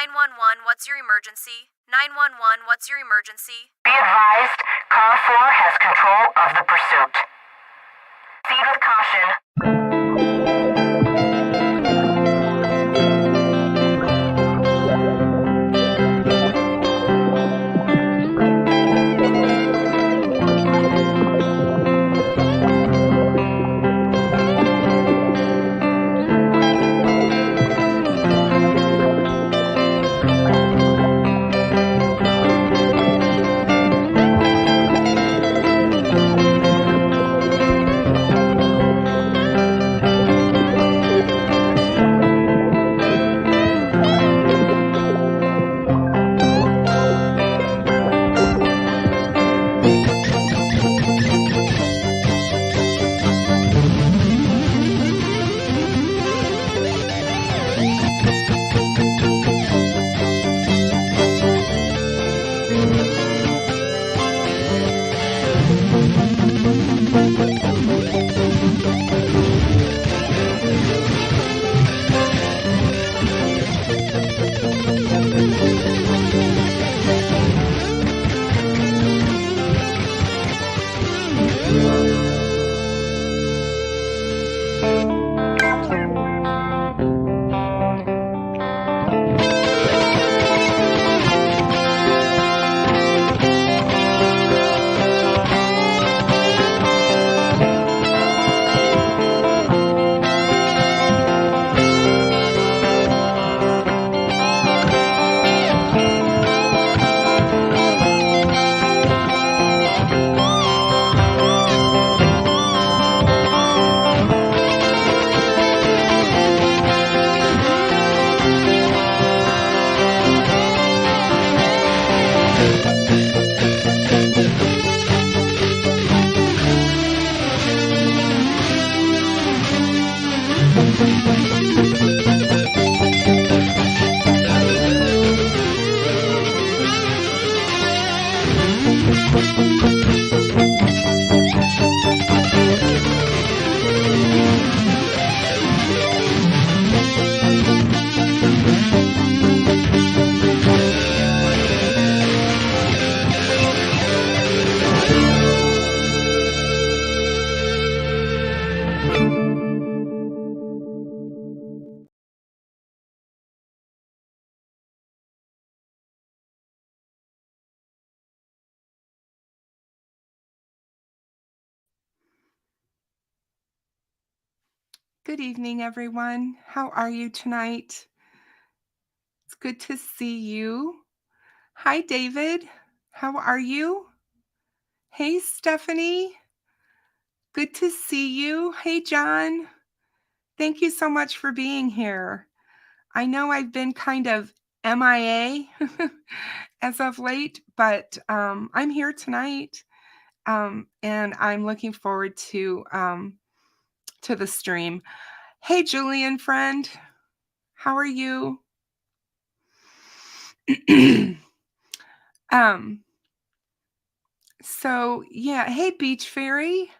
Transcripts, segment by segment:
911, what's your emergency? 911, what's your emergency? Be advised, Car 4 has control of the pursuit. Proceed with caution. Good evening, everyone. How are you tonight? It's good to see you. Hi, David. How are you? Hey, Stephanie. Good to see you. Hey, John. Thank you so much for being here. I know I've been kind of MIA as of late, but I'm here tonight, and I'm looking forward to the stream. Hey, Julian, friend. How are you? So yeah, hey Beach Fairy.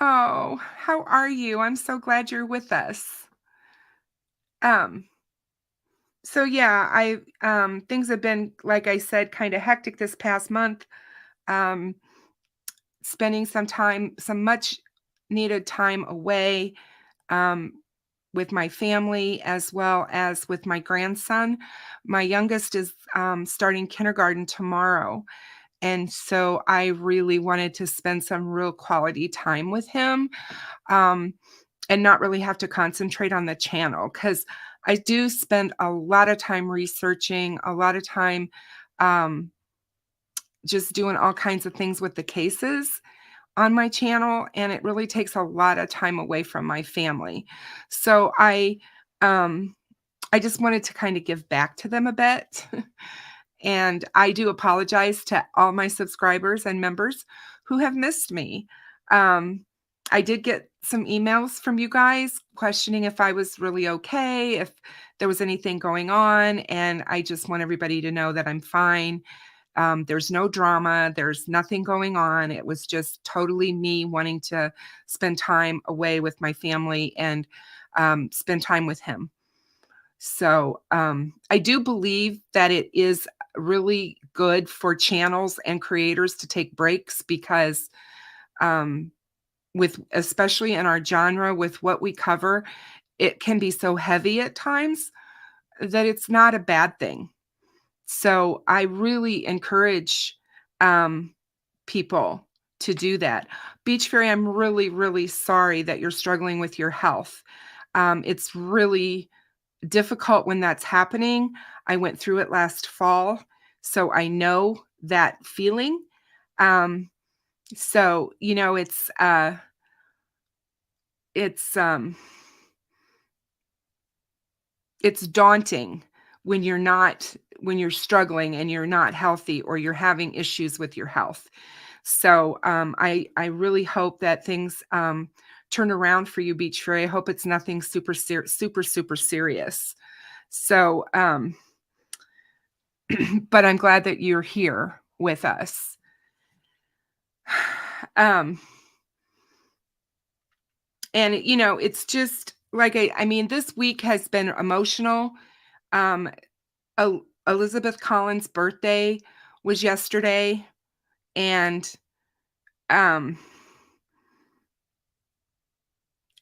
Oh, how are you? I'm so glad you're with us. So yeah, things have been, like I said, kind of hectic this past month. Spending some much needed time away with my family as well as with my grandson. My youngest is starting kindergarten tomorrow. And so I really wanted to spend some real quality time with him, and not really have to concentrate on the channel, because I do spend a lot of time researching, a lot of time just doing all kinds of things with the cases on my channel, and it really takes a lot of time away from my family. So I just wanted to kind of give back to them a bit. And I do apologize to all my subscribers and members who have missed me. I did get some emails from you guys questioning if I was really okay, if there was anything going on, and I just want everybody to know that I'm fine. There's no drama. There's nothing going on. It was just totally me wanting to spend time away with my family and spend time with him. So I do believe that it is really good for channels and creators to take breaks because um, with especially in our genre with what we cover, it can be so heavy at times that it's not a bad thing. So I really encourage um, people to do that. Beach Fairy, I'm really, really sorry that you're struggling with your health. It's really difficult when that's happening. I went through it last fall, so I know that feeling. Um, so it's it's daunting when you're struggling and you're not healthy or you're having issues with your health. So I really hope that things turn around for you, Beach Fairy. I hope it's nothing super serious. So, but I'm glad that you're here with us. Um, and it's just like I mean, this week has been emotional. Um, Elizabeth Collins' birthday was yesterday, and um,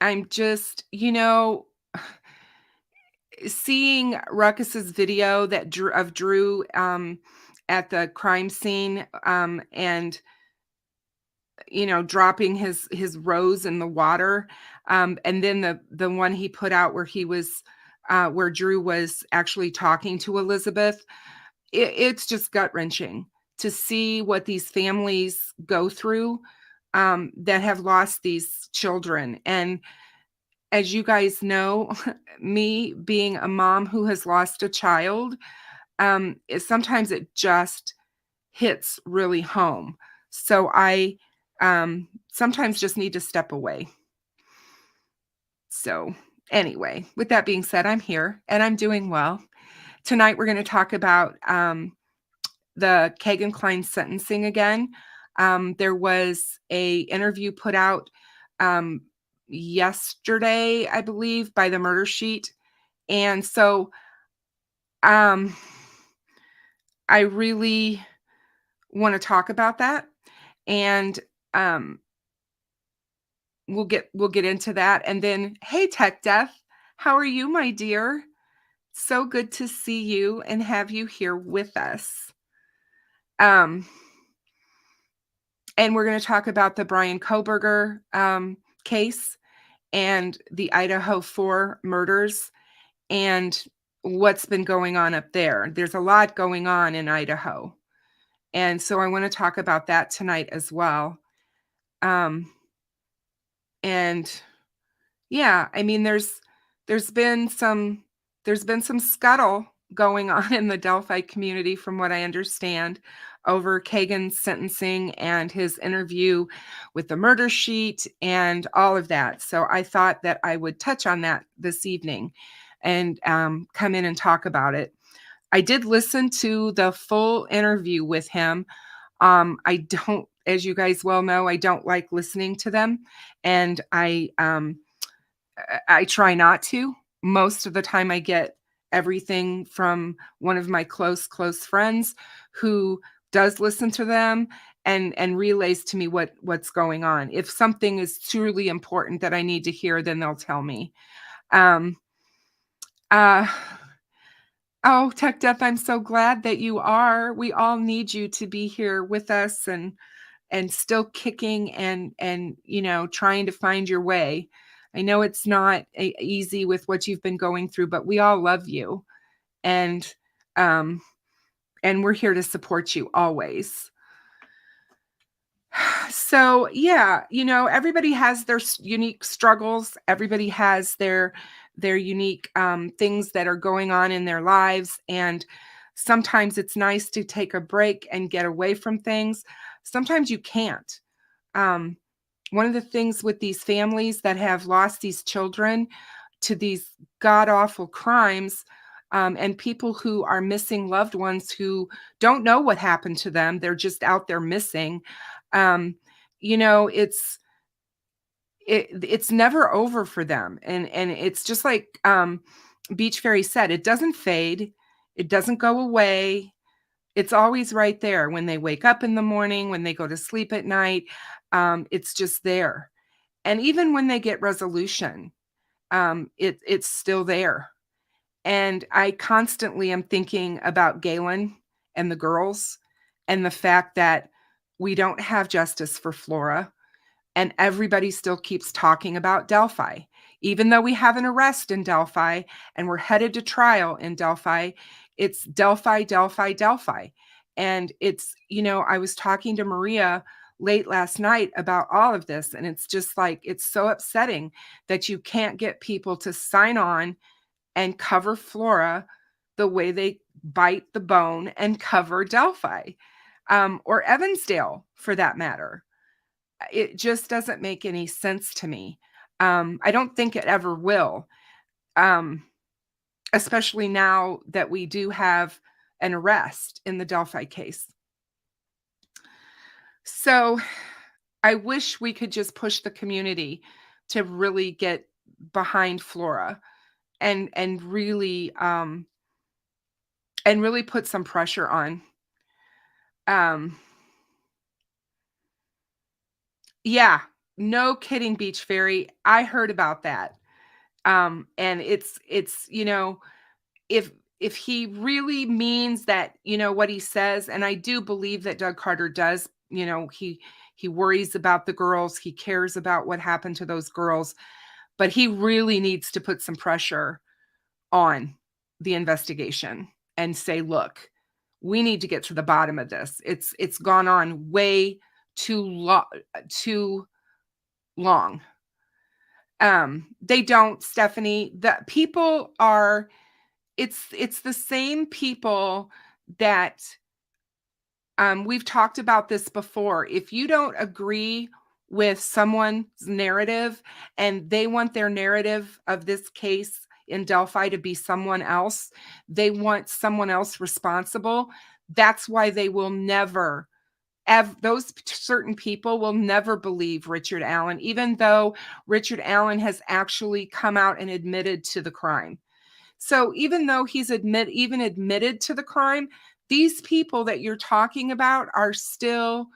I'm just, seeing Ruckus's video that Drew at the crime scene and dropping his rose in the water, and then the one he put out where he was where Drew was actually talking to Elizabeth. It's just gut wrenching to see what these families go through that have lost these children. And as you guys know, me being a mom who has lost a child, sometimes it just hits really home. So I sometimes just need to step away. So anyway, with that being said, I'm here and I'm doing well. Tonight we're going to talk about the Kegan Kline sentencing again. There was a interview put out yesterday, I believe, by the Murder Sheet. And so I really want to talk about that. And we'll get into that. And then, hey, Tech Death, how are you, my dear? So good to see you and have you here with us. And we're going to talk about the Bryan Kohberger case and the Idaho 4 murders and what's been going on up there. There's a lot going on in Idaho. And so I want to talk about that tonight as well. And yeah, I mean, there's been some scuttle going on in the Delphi community, from what I understand, over Kegan's sentencing and his interview with the Murder Sheet and all of that. So I thought that I would touch on that this evening and come in and talk about it. I did listen to the full interview with him. I don't, as you guys well know, I don't like listening to them, and I try not to. Most of the time I get everything from one of my close friends who does listen to them and relays to me what's going on. If something is truly important that I need to hear, then they'll tell me. Um, uh, oh, Tech Death, I'm so glad that you are. We all need you to be here with us and still kicking and trying to find your way. I know it's not easy with what you've been going through, but we all love you, and we're here to support you always. So yeah, everybody has their unique struggles. Everybody has their unique things that are going on in their lives, and sometimes it's nice to take a break and get away from things. Sometimes you can't. One of the things with these families that have lost these children to these god-awful crimes, and people who are missing loved ones who don't know what happened to them, they're just out there missing. Um, it's never over for them, and it's just like Beach Fairy said, it doesn't fade. It doesn't go away. It's always right there when they wake up in the morning, when they go to sleep at night. It's just there. And even when they get resolution, it's still there. And I constantly am thinking about Galen and the girls and the fact that we don't have justice for Flora. And everybody still keeps talking about Delphi. Even though we have an arrest in Delphi and we're headed to trial in Delphi, it's Delphi, Delphi, Delphi. And it's, I was talking to Maria late last night about all of this. And it's just like, it's so upsetting that you can't get people to sign on and cover Flora the way they bite the bone and cover Delphi, or Evansdale for that matter. It just doesn't make any sense to me. I don't think it ever will, especially now that we do have an arrest in the Delphi case. So I wish we could just push the community to really get behind Flora and really put some pressure on. Yeah, no kidding, Beach Fairy. I heard about that. And it's if he really means that, what he says, and I do believe that Doug Carter does, he worries about the girls, he cares about what happened to those girls, but he really needs to put some pressure on the investigation and say, look, we need to get to the bottom of this. It's gone on way too long. They don't, Stephanie. The people are, it's the same people that we've talked about this before. If you don't agree with someone's narrative and they want their narrative of this case in Delphi to be someone else, they want someone else responsible. That's why they will never those certain people will never believe Richard Allen, even though Richard Allen has actually come out and admitted to the crime. So even though he's admitted to the crime, these people that you're talking about are still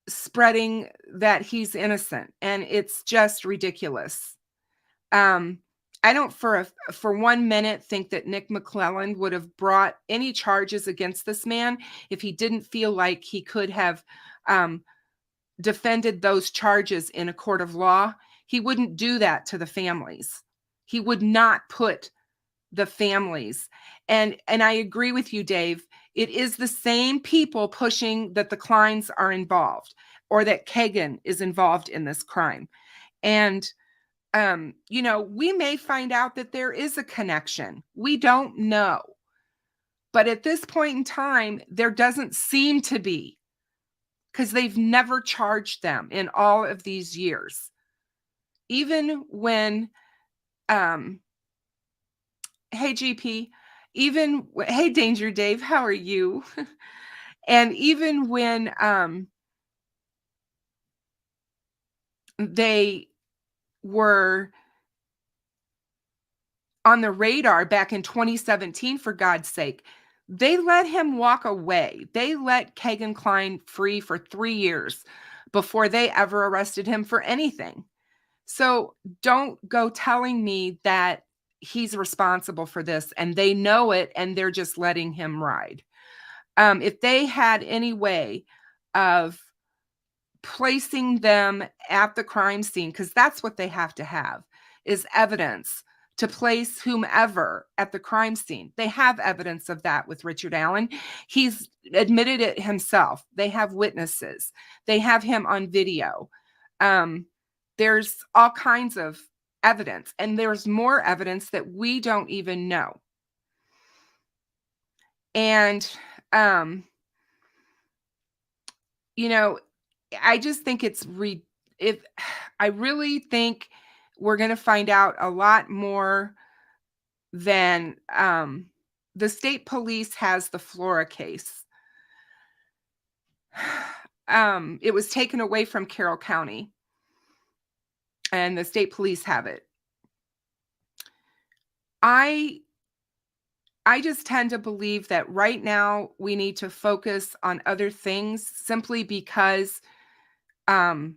spreading that he's innocent, and it's just ridiculous. I don't for 1 minute think that Nick McClelland would have brought any charges against this man if he didn't feel like he could have defended those charges in a court of law. He wouldn't do that to the families. He would not put the families. And I agree with you, Dave. It is the same people pushing that the Kleins are involved or that Kegan is involved in this crime. And we may find out that there is a connection. We don't know. But at this point in time, there doesn't seem to be, because they've never charged them in all of these years. Even when, hey, GP, hey, Danger Dave, how are you? And even when they were on the radar back in 2017, for God's sake, they let him walk away. They let Kegan Kline free for 3 years before they ever arrested him for anything. So don't go telling me that he's responsible for this and they know it and they're just letting him ride. If they had any way of placing them at the crime scene, because that's what they have to have, is evidence to place whomever at the crime scene. They have evidence of that with Richard Allen. He's admitted it himself. They have witnesses. They have him on video. There's all kinds of evidence, and there's more evidence that we don't even know. And, I just think I really think we're going to find out a lot more than the state police has the Flora case. It was taken away from Carroll County, and the state police have it. I just tend to believe that right now we need to focus on other things simply because um,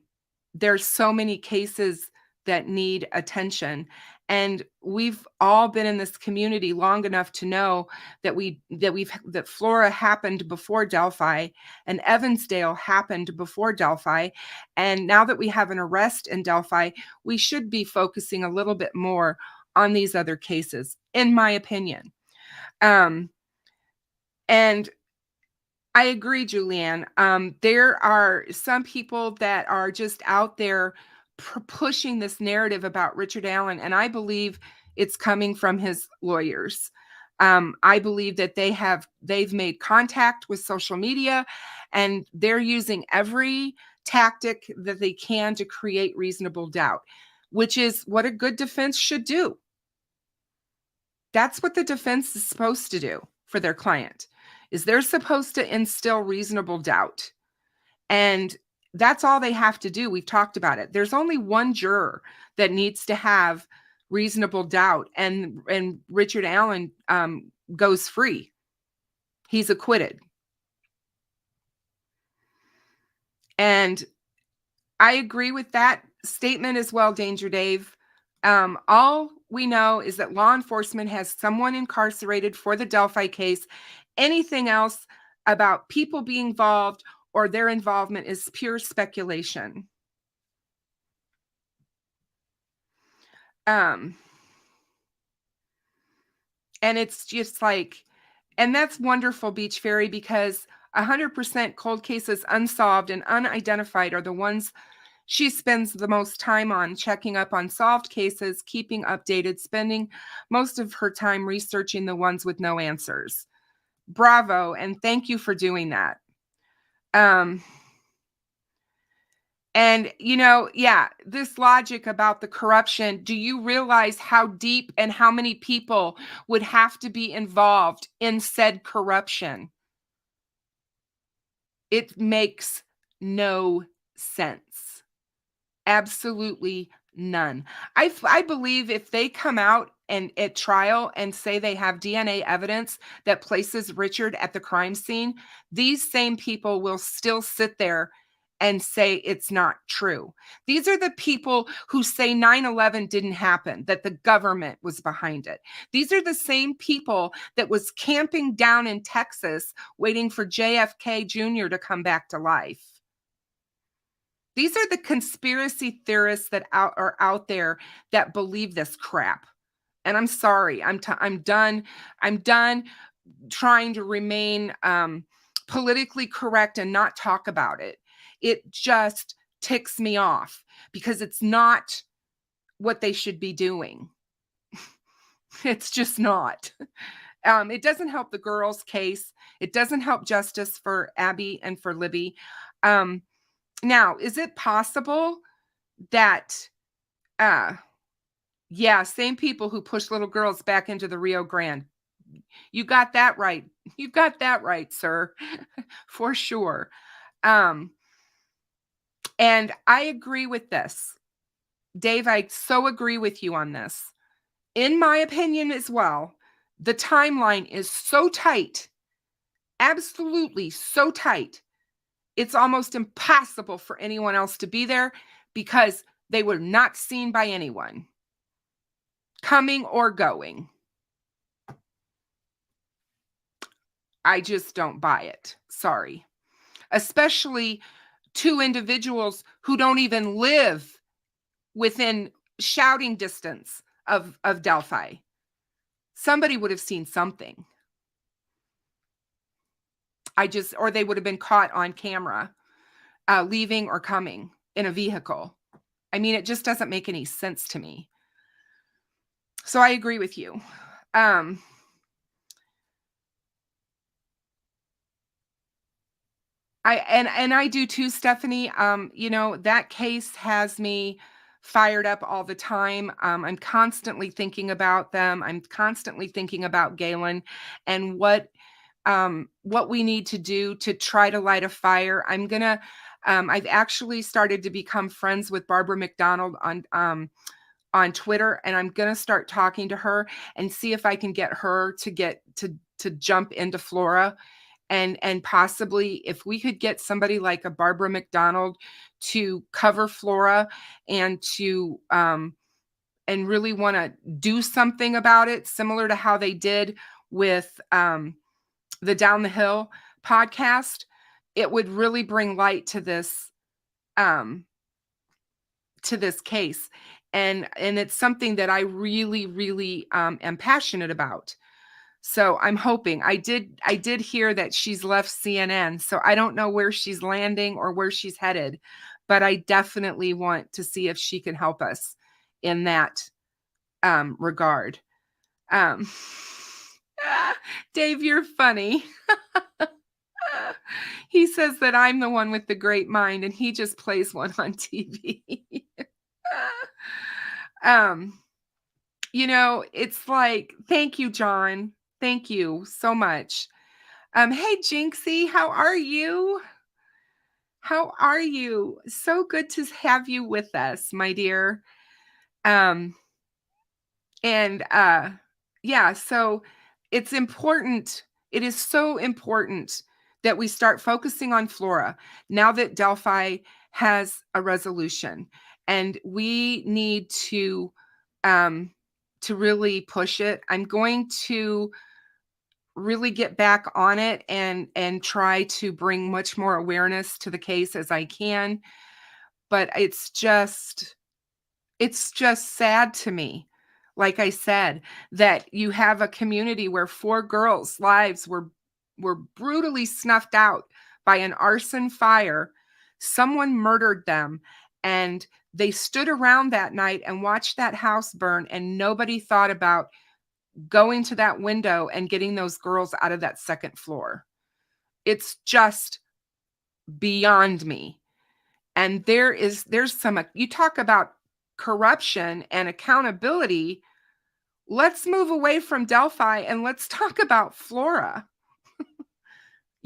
there's so many cases that need attention. And we've all been in this community long enough to know that that Flora happened before Delphi and Evansdale happened before Delphi. And now that we have an arrest in Delphi, we should be focusing a little bit more on these other cases, in my opinion. And I agree, Julianne. There are some people that are just out there pushing this narrative about Richard Allen, and I believe it's coming from his lawyers. I believe that they've made contact with social media, and they're using every tactic that they can to create reasonable doubt, which is what a good defense should do. That's what the defense is supposed to do for their client, is they're supposed to instill reasonable doubt. And that's all they have to do. We've talked about it. There's only one juror that needs to have reasonable doubt, and Richard Allen goes free. He's acquitted. And I agree with that statement as well, Danger Dave. All we know is that law enforcement has someone incarcerated for the Delphi case. Anything else about people being involved or their involvement is pure speculation. And it's just like, and that's wonderful, Beach Fairy, because 100% cold cases unsolved and unidentified are the ones she spends the most time on, checking up on solved cases, keeping updated, spending most of her time researching the ones with no answers. Bravo, and thank you for doing that. And, this logic about the corruption, do you realize how deep and how many people would have to be involved in said corruption? It makes no sense. Absolutely none. I believe if they come out and at trial and say they have DNA evidence that places Richard at the crime scene, these same people will still sit there and say it's not true. These are the people who say 9/11 didn't happen, that the government was behind it. These are the same people that was camping down in Texas waiting for JFK Jr. to come back to life. These are the conspiracy theorists that are out there that believe this crap. And I'm sorry, I'm done. I'm done trying to remain politically correct and not talk about it. It just ticks me off because it's not what they should be doing. It's just not. It doesn't help the girls' case. It doesn't help justice for Abby and for Libby. Now, is it possible that, same people who push little girls back into the Rio Grande? You got that right. You got that right, sir, for sure. And I agree with this. Dave, I so agree with you on this. In my opinion as well, the timeline is so tight, absolutely so tight. It's almost impossible for anyone else to be there because they were not seen by anyone, coming or going. I just don't buy it. Sorry. Especially two individuals who don't even live within shouting distance of Delphi. Somebody would have seen something. Or they would have been caught on camera, leaving or coming in a vehicle. I mean, it just doesn't make any sense to me. So I agree with you. I do too, Stephanie. That case has me fired up all the time. I'm constantly thinking about them. I'm constantly thinking about Galen and what we need to do to try to light a fire. I've actually started to become friends with Barbara McDonald on on Twitter, and I'm going to start talking to her and see if I can get her to jump into Flora, and possibly if we could get somebody like a Barbara McDonald to cover Flora and to and really want to do something about it, similar to how they did with the Down the Hill podcast. It would really bring light to this case, and it's something that I really, really am passionate about. So I'm hoping. I did hear that she's left CNN, so I don't know where she's landing or where she's headed, but I definitely want to see if she can help us in that regard. Dave, you're funny. He says that I'm the one with the great mind, and he just plays one on TV. It's like, thank you, John. Thank you so much. Hey, Jinxie, how are you? How are you? So good to have you with us, my dear. Yeah, so it's important. It is so important that we start focusing on Flora now that Delphi has a resolution, and we need to really push it. I'm going to really get back on it and try to bring much more awareness to the case as I can. But it's just sad to me, like I said, that you have a community where 4 girls' lives were brutally snuffed out by an arson fire. Someone murdered them, and they stood around that night and watched that house burn, and nobody thought about going to that window and getting those girls out of that second floor. It's just beyond me. And there's some, you talk about corruption and accountability. Let's move away from Delphi and let's talk about Flora.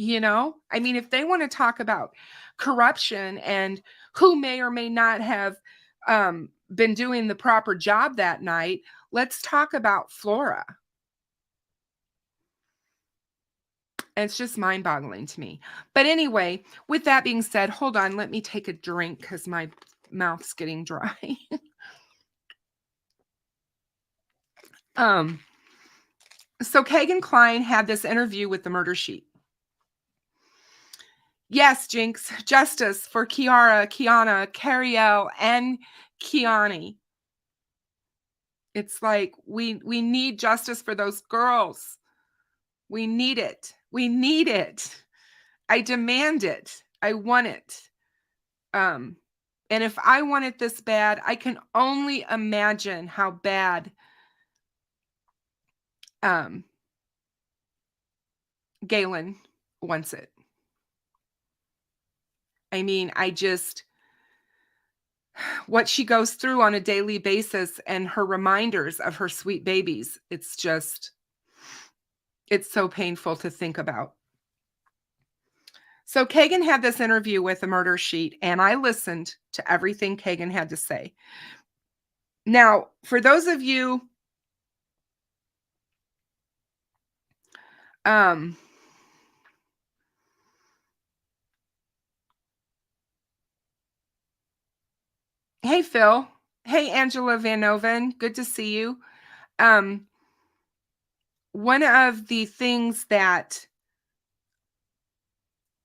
I mean, if they want to talk about corruption and who may or may not have been doing the proper job that night, let's talk about Flora. And it's just mind-boggling to me. But anyway, with that being said, hold on, let me take a drink because my mouth's getting dry. So Kegan Kline had this interview with the Murder Sheet. Yes, Jinx, justice for Kiara, Kiana, Cariel, and Kiani. It's like we need justice for those girls. We need it. We need it. I demand it. I want it. And if I want it this bad, I can only imagine how bad Galen wants it. I mean, what she goes through on a daily basis and her reminders of her sweet babies, it's so painful to think about. So Kegan had this interview with the Murder Sheet, and I listened to everything Kegan had to say. Now, for those of you hey, Phil. Hey, Angela Van Noven. Good to see you. One of the things that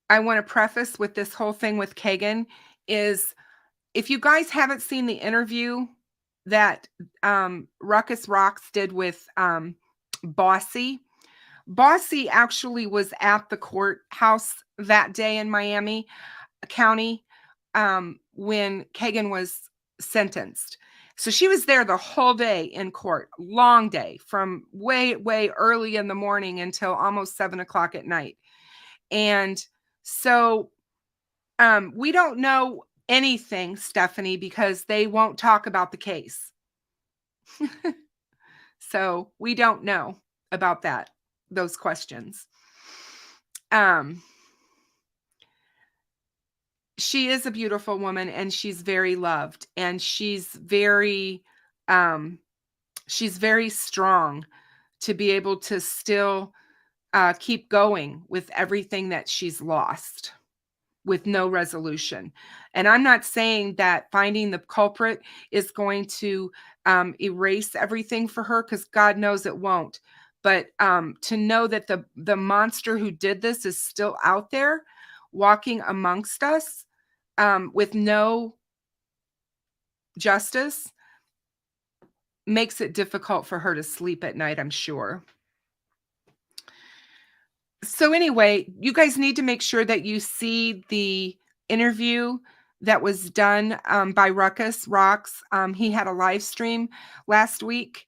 I want to preface with this whole thing with Kegan is, if you guys haven't seen the interview that Ruckus Rocks did with Bossy actually was at the courthouse that day in Miami County when Kegan was sentenced. So she was there the whole day in court, long day, from way, way early in the morning until almost 7:00 at night. And so we don't know anything, Stephanie, because they won't talk about the case. So we don't know about those questions. She is a beautiful woman, and she's very loved, and she's very She's very strong to be able to still keep going with everything that she's lost with no resolution. And I'm not saying that finding the culprit is going to erase everything for her, because God knows it won't. But to know that the monster who did this is still out there walking amongst us with no justice makes it difficult for her to sleep at night, I'm sure. So anyway, you guys need to make sure that you see the interview that was done by Ruckus Rocks. He had a live stream last week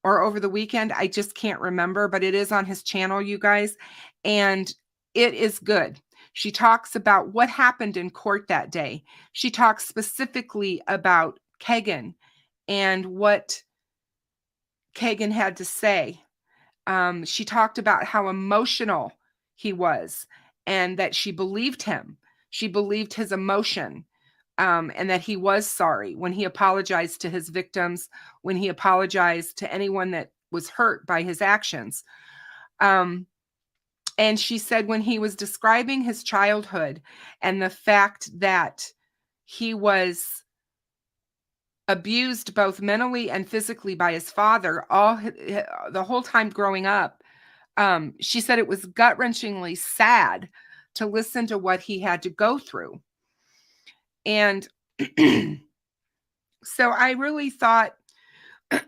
or over the weekend. I just can't remember, but it is on his channel, you guys. And it is good. She talks about what happened in court that day. She talks specifically about Kegan and what Kegan had to say. She talked about how emotional he was and that she believed him. She believed his emotion, and that he was sorry when he apologized to his victims, when he apologized to anyone that was hurt by his actions. And she said when he was describing his childhood and the fact that he was abused both mentally and physically by his father the whole time growing up, she said it was gut-wrenchingly sad to listen to what he had to go through. And so I really thought,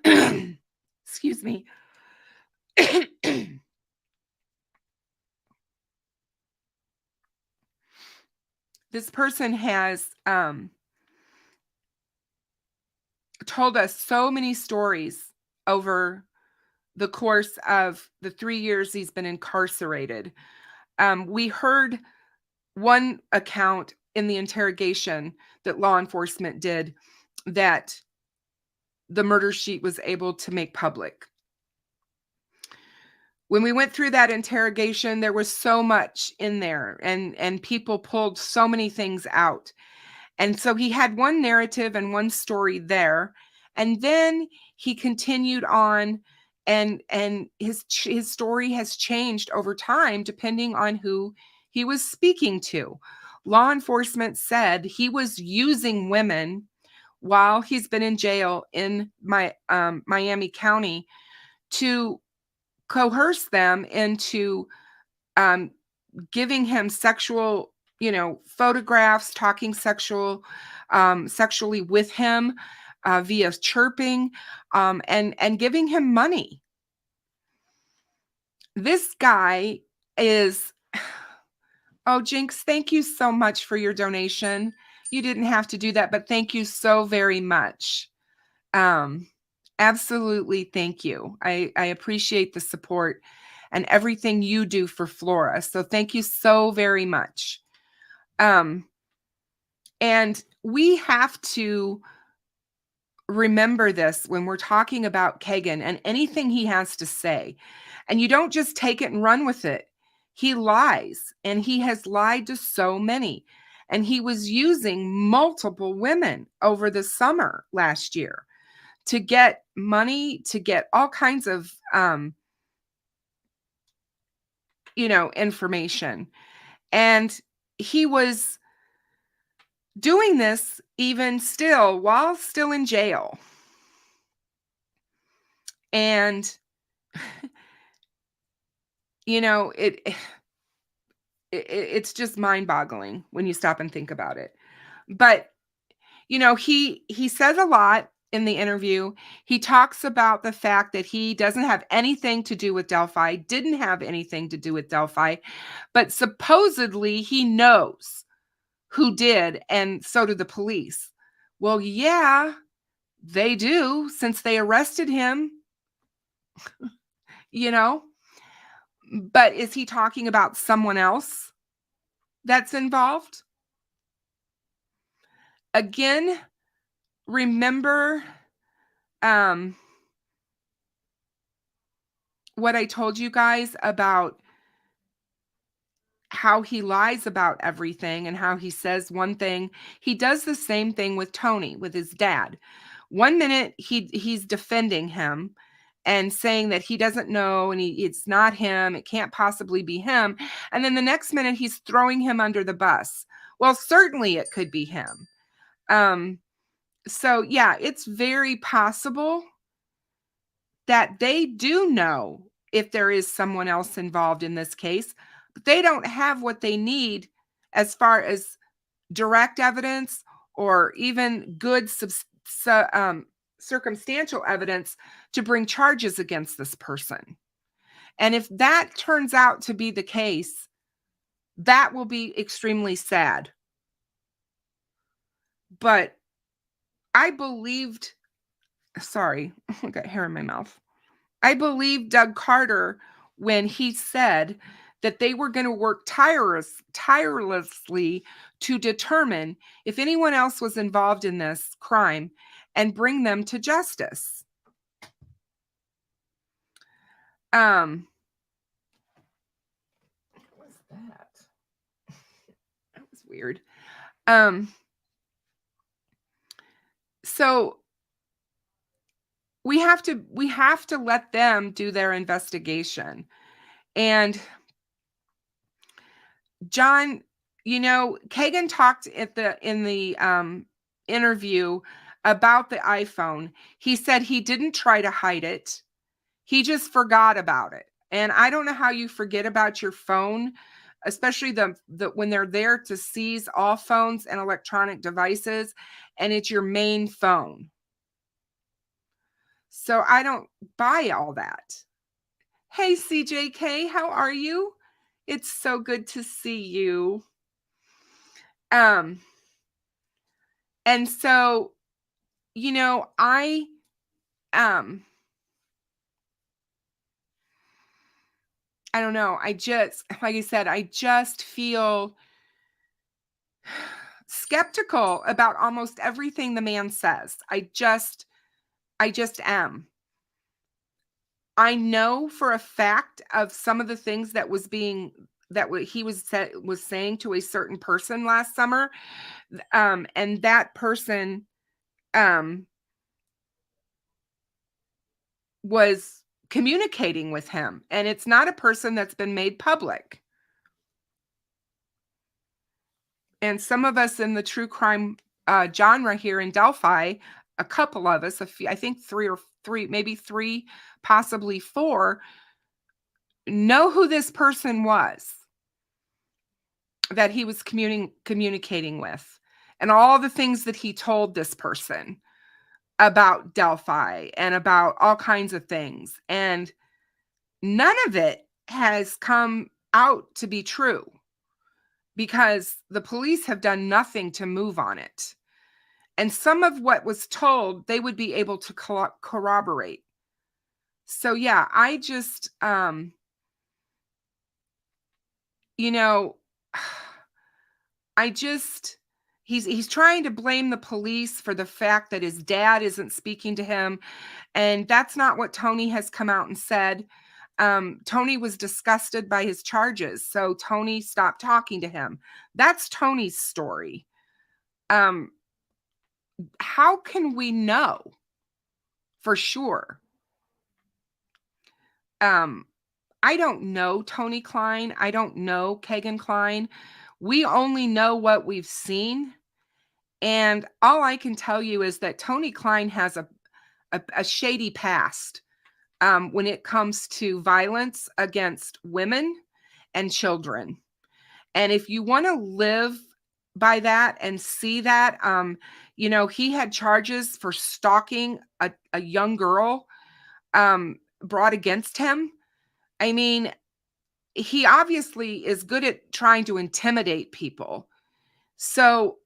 excuse me, this person has told us so many stories over the course of the 3 years he's been incarcerated. We heard one account in the interrogation that law enforcement did that the murder sheet was able to make public. When we went through that interrogation, there was so much in there, and people pulled so many things out. And so he had one narrative and one story there, and then he continued on, and his story has changed over time depending on who he was speaking to. Law enforcement said he was using women while he's been in jail in Miami County to coerce them into giving him sexual, photographs, talking sexually with him via chirping, and giving him money. This guy is, oh, Jinx, thank you so much for your donation. You didn't have to do that, but thank you so very much. Absolutely, thank you. I appreciate the support and everything you do for Flora. So thank you so very much. And we have to remember this when we're talking about Kegan and anything he has to say. And you don't just take it and run with it. He lies, and he has lied to so many. And he was using multiple women over the summer last year to get money, to get all kinds of, information. And he was doing this even still while still in jail. And, it's just mind-boggling when you stop and think about it. But, he says a lot in the interview. He talks about the fact that he doesn't have anything to do with Delphi, didn't have anything to do with Delphi, but supposedly he knows who did, and so do the police. Well, yeah, they do, since they arrested him, But is he talking about someone else that's involved? Again, remember what I told you guys about how he lies about everything and how he says one thing. He does the same thing with Tony, with his dad. One minute he's defending him and saying that he doesn't know and it's not him, it can't possibly be him. And then the next minute he's throwing him under the bus. Well, certainly it could be him. So yeah, it's very possible that they do know if there is someone else involved in this case, but they don't have what they need as far as direct evidence or even good circumstantial evidence to bring charges against this person. And if that turns out to be the case, that will be extremely sad. But I believed, sorry, I got hair in my mouth. I believed Doug Carter when he said that they were going to work tirelessly to determine if anyone else was involved in this crime and bring them to justice. What was that? That was weird. So we have to let them do their investigation. And John, Kegan talked in the interview about the iPhone. He said he didn't try to hide it. He just forgot about it. And I don't know how you forget about your phone, especially the when they're there to seize all phones and electronic devices, and it's your main phone. So I don't buy all that. Hey, CJK, how are you? It's so good to see you. And so, I don't know. Like I said, I just feel skeptical about almost everything the man says. I just am. I know for a fact of some of the things that he was saying to a certain person last summer. And that person was communicating with him, and it's not a person that's been made public. And some of us in the true crime genre here in Delphi, a couple of us, I think maybe three, possibly four, know who this person was that he was communicating with, and all the things that he told this person about Delphi and about all kinds of things. And none of it has come out to be true because the police have done nothing to move on it. And some of what was told, they would be able to corroborate. So yeah, I just, he's trying to blame the police for the fact that his dad isn't speaking to him. And that's not what Tony has come out and said. Tony was disgusted by his charges, so Tony stopped talking to him. That's Tony's story. How can we know for sure? I don't know Tony Klein. I don't know Kegan Kline. We only know what we've seen. And all I can tell you is that Tony Klein has a shady past when it comes to violence against women and children. And if you want to live by that and see that, he had charges for stalking a young girl brought against him. I mean, he obviously is good at trying to intimidate people. So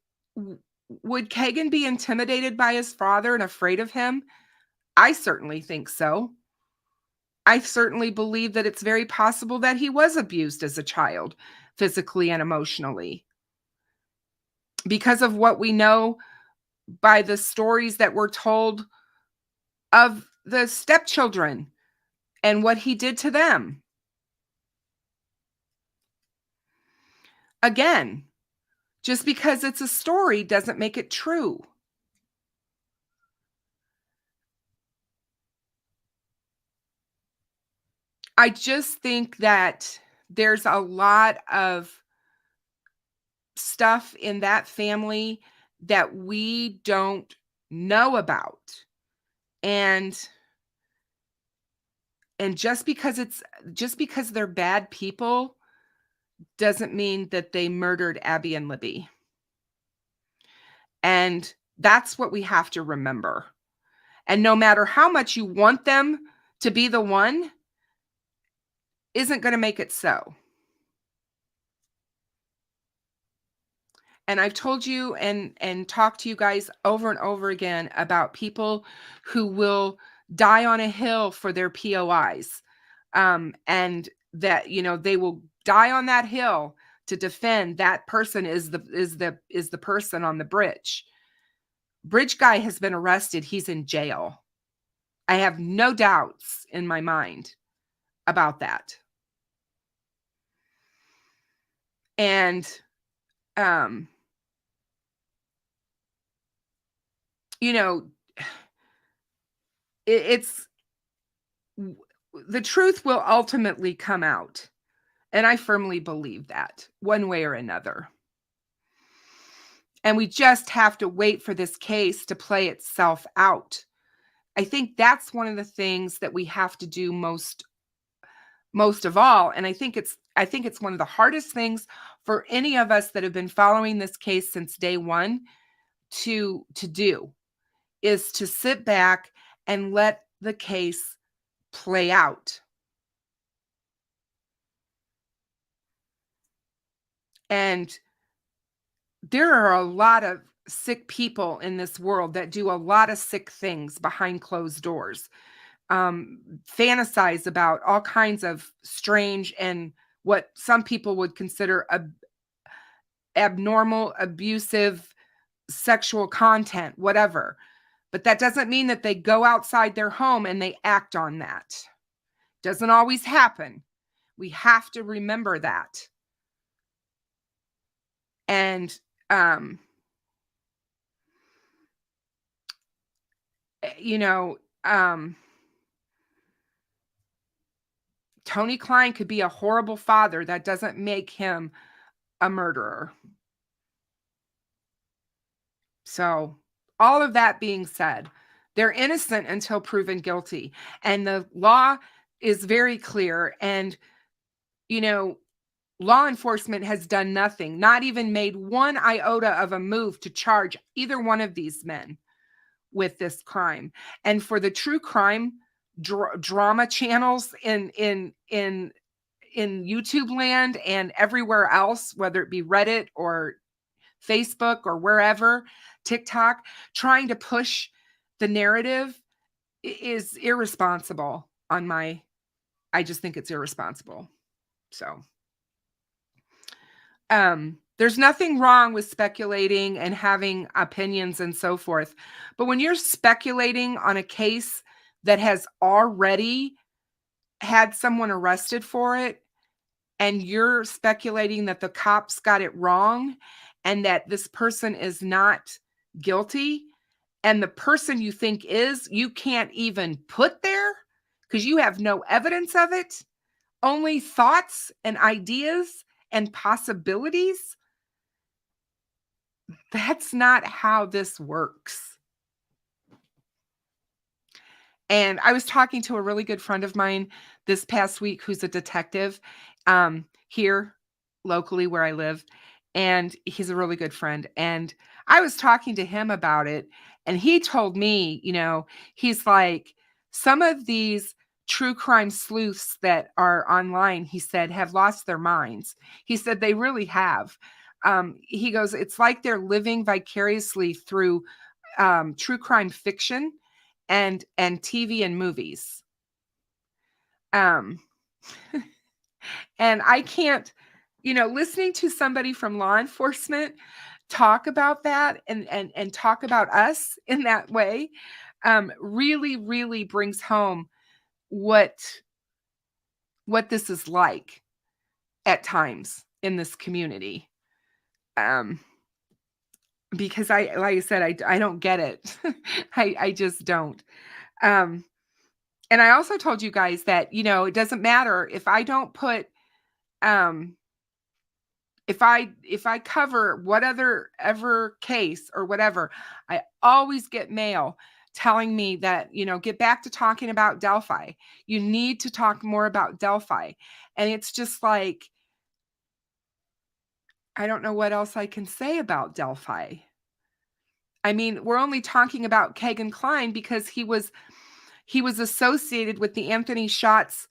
would Kegan be intimidated by his father and afraid of him? I certainly think so. I certainly believe that it's very possible that he was abused as a child, physically and emotionally, because of what we know by the stories that were told of the stepchildren and what he did to them. Again, just because it's a story doesn't make it true. I just think that there's a lot of stuff in that family that we don't know about. And just because they're bad people doesn't mean that they murdered Abby and Libby. And that's what we have to remember. And no matter how much you want them to be the one, isn't going to make it so. And I've told you and talked to you guys over and over again about people who will die on a hill for their POIs. And that, they will die on that hill to defend that person is the person on the bridge. Bridge guy has been arrested. He's in jail. I have no doubts in my mind about that. And it's the truth will ultimately come out. And I firmly believe that one way or another. And we just have to wait for this case to play itself out. I think that's one of the things that we have to do most of all. And I think it's one of the hardest things for any of us that have been following this case since day one to do, is to sit back and let the case play out. And there are a lot of sick people in this world that do a lot of sick things behind closed doors, fantasize about all kinds of strange and what some people would consider abnormal, abusive, sexual content, whatever. But that doesn't mean that they go outside their home and they act on that. Doesn't always happen. We have to remember that. And Tony Klein could be a horrible father. That doesn't make him a murderer. So, all of that being said, they're innocent until proven guilty. And the law is very clear. And, law enforcement has done nothing, not even made one iota of a move to charge either one of these men with this crime. And for the true crime drama channels in YouTube land and everywhere else, whether it be Reddit or Facebook or wherever, TikTok, trying to push the narrative is irresponsible I just think it's irresponsible. So, there's nothing wrong with speculating and having opinions and so forth. But when you're speculating on a case that has already had someone arrested for it, and you're speculating that the cops got it wrong and that this person is not guilty, and the person you think is, you can't even put there because you have no evidence of it, only thoughts and ideas and possibilities. That's not how this works. And I was talking to a really good friend of mine this past week who's a detective here locally where I live. And he's a really good friend. And I was talking to him about it. And he told me, he's like, some of these true crime sleuths that are online, he said, have lost their minds. He said they really have. He goes, it's like they're living vicariously through true crime fiction and TV and movies. And I can't, listening to somebody from law enforcement talk about that and talk about us in that way, really, really brings home what this is like at times in this community. Because like I said, I don't get it. I just don't. And I also told you guys that, it doesn't matter if I don't put, if I cover what other ever case or whatever, I always get mail telling me that, get back to talking about Delphi. You need to talk more about Delphi. And it's just like, I don't know what else I can say about Delphi. I mean, we're only talking about Kegan Kline because he was associated with the Anthony Shots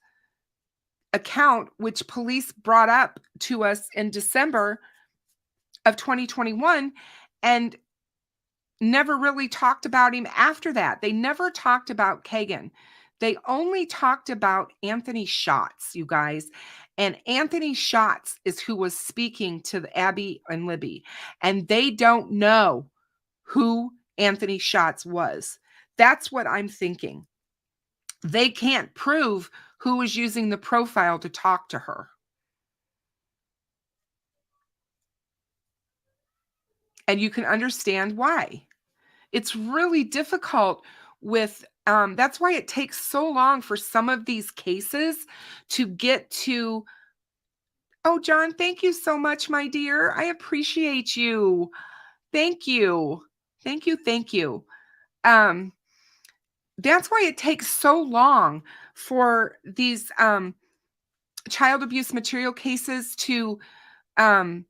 account, which police brought up to us in December of 2021 and never really talked about him after that. They never talked about Kegan. They only talked about Anthony Shots, you guys. And Anthony Shots is who was speaking to Abby and Libby. And they don't know who Anthony Shots was. That's what I'm thinking. They can't prove who was using the profile to talk to her. And you can understand why. It's really difficult with, that's why it takes so long for some of these cases to get to. Oh, John, thank you so much, my dear. I appreciate you. Thank you. Thank you. Thank you. That's why it takes so long for these child abuse material cases to come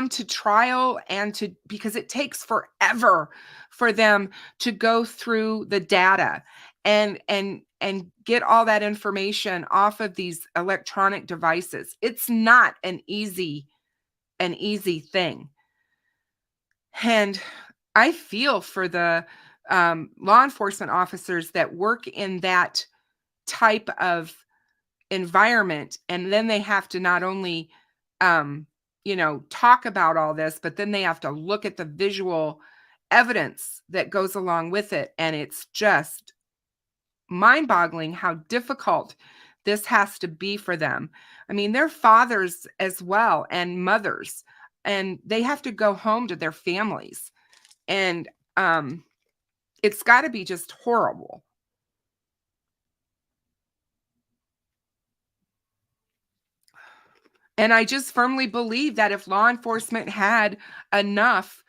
to trial and because it takes forever for them to go through the data and get all that information off of these electronic devices. It's not an easy thing. And I feel for the law enforcement officers that work in that type of environment, and then they have to not only talk about all this, but then they have to look at the visual evidence that goes along with it. And it's just mind-boggling how difficult this has to be for them. I mean, they're fathers as well and mothers, and they have to go home to their families. And it's got to be just horrible. And I just firmly believe that if law enforcement had enough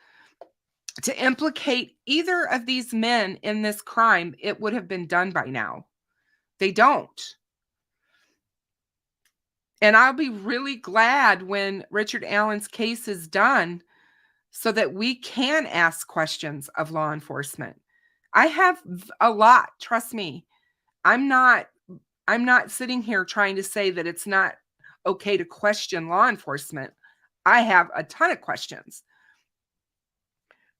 to implicate either of these men in this crime, it would have been done by now. They don't. And I'll be really glad when Richard Allen's case is done so that we can ask questions of law enforcement. I have a lot, trust me. I'm not sitting here trying to say that it's not okay to question law enforcement. I have a ton of questions.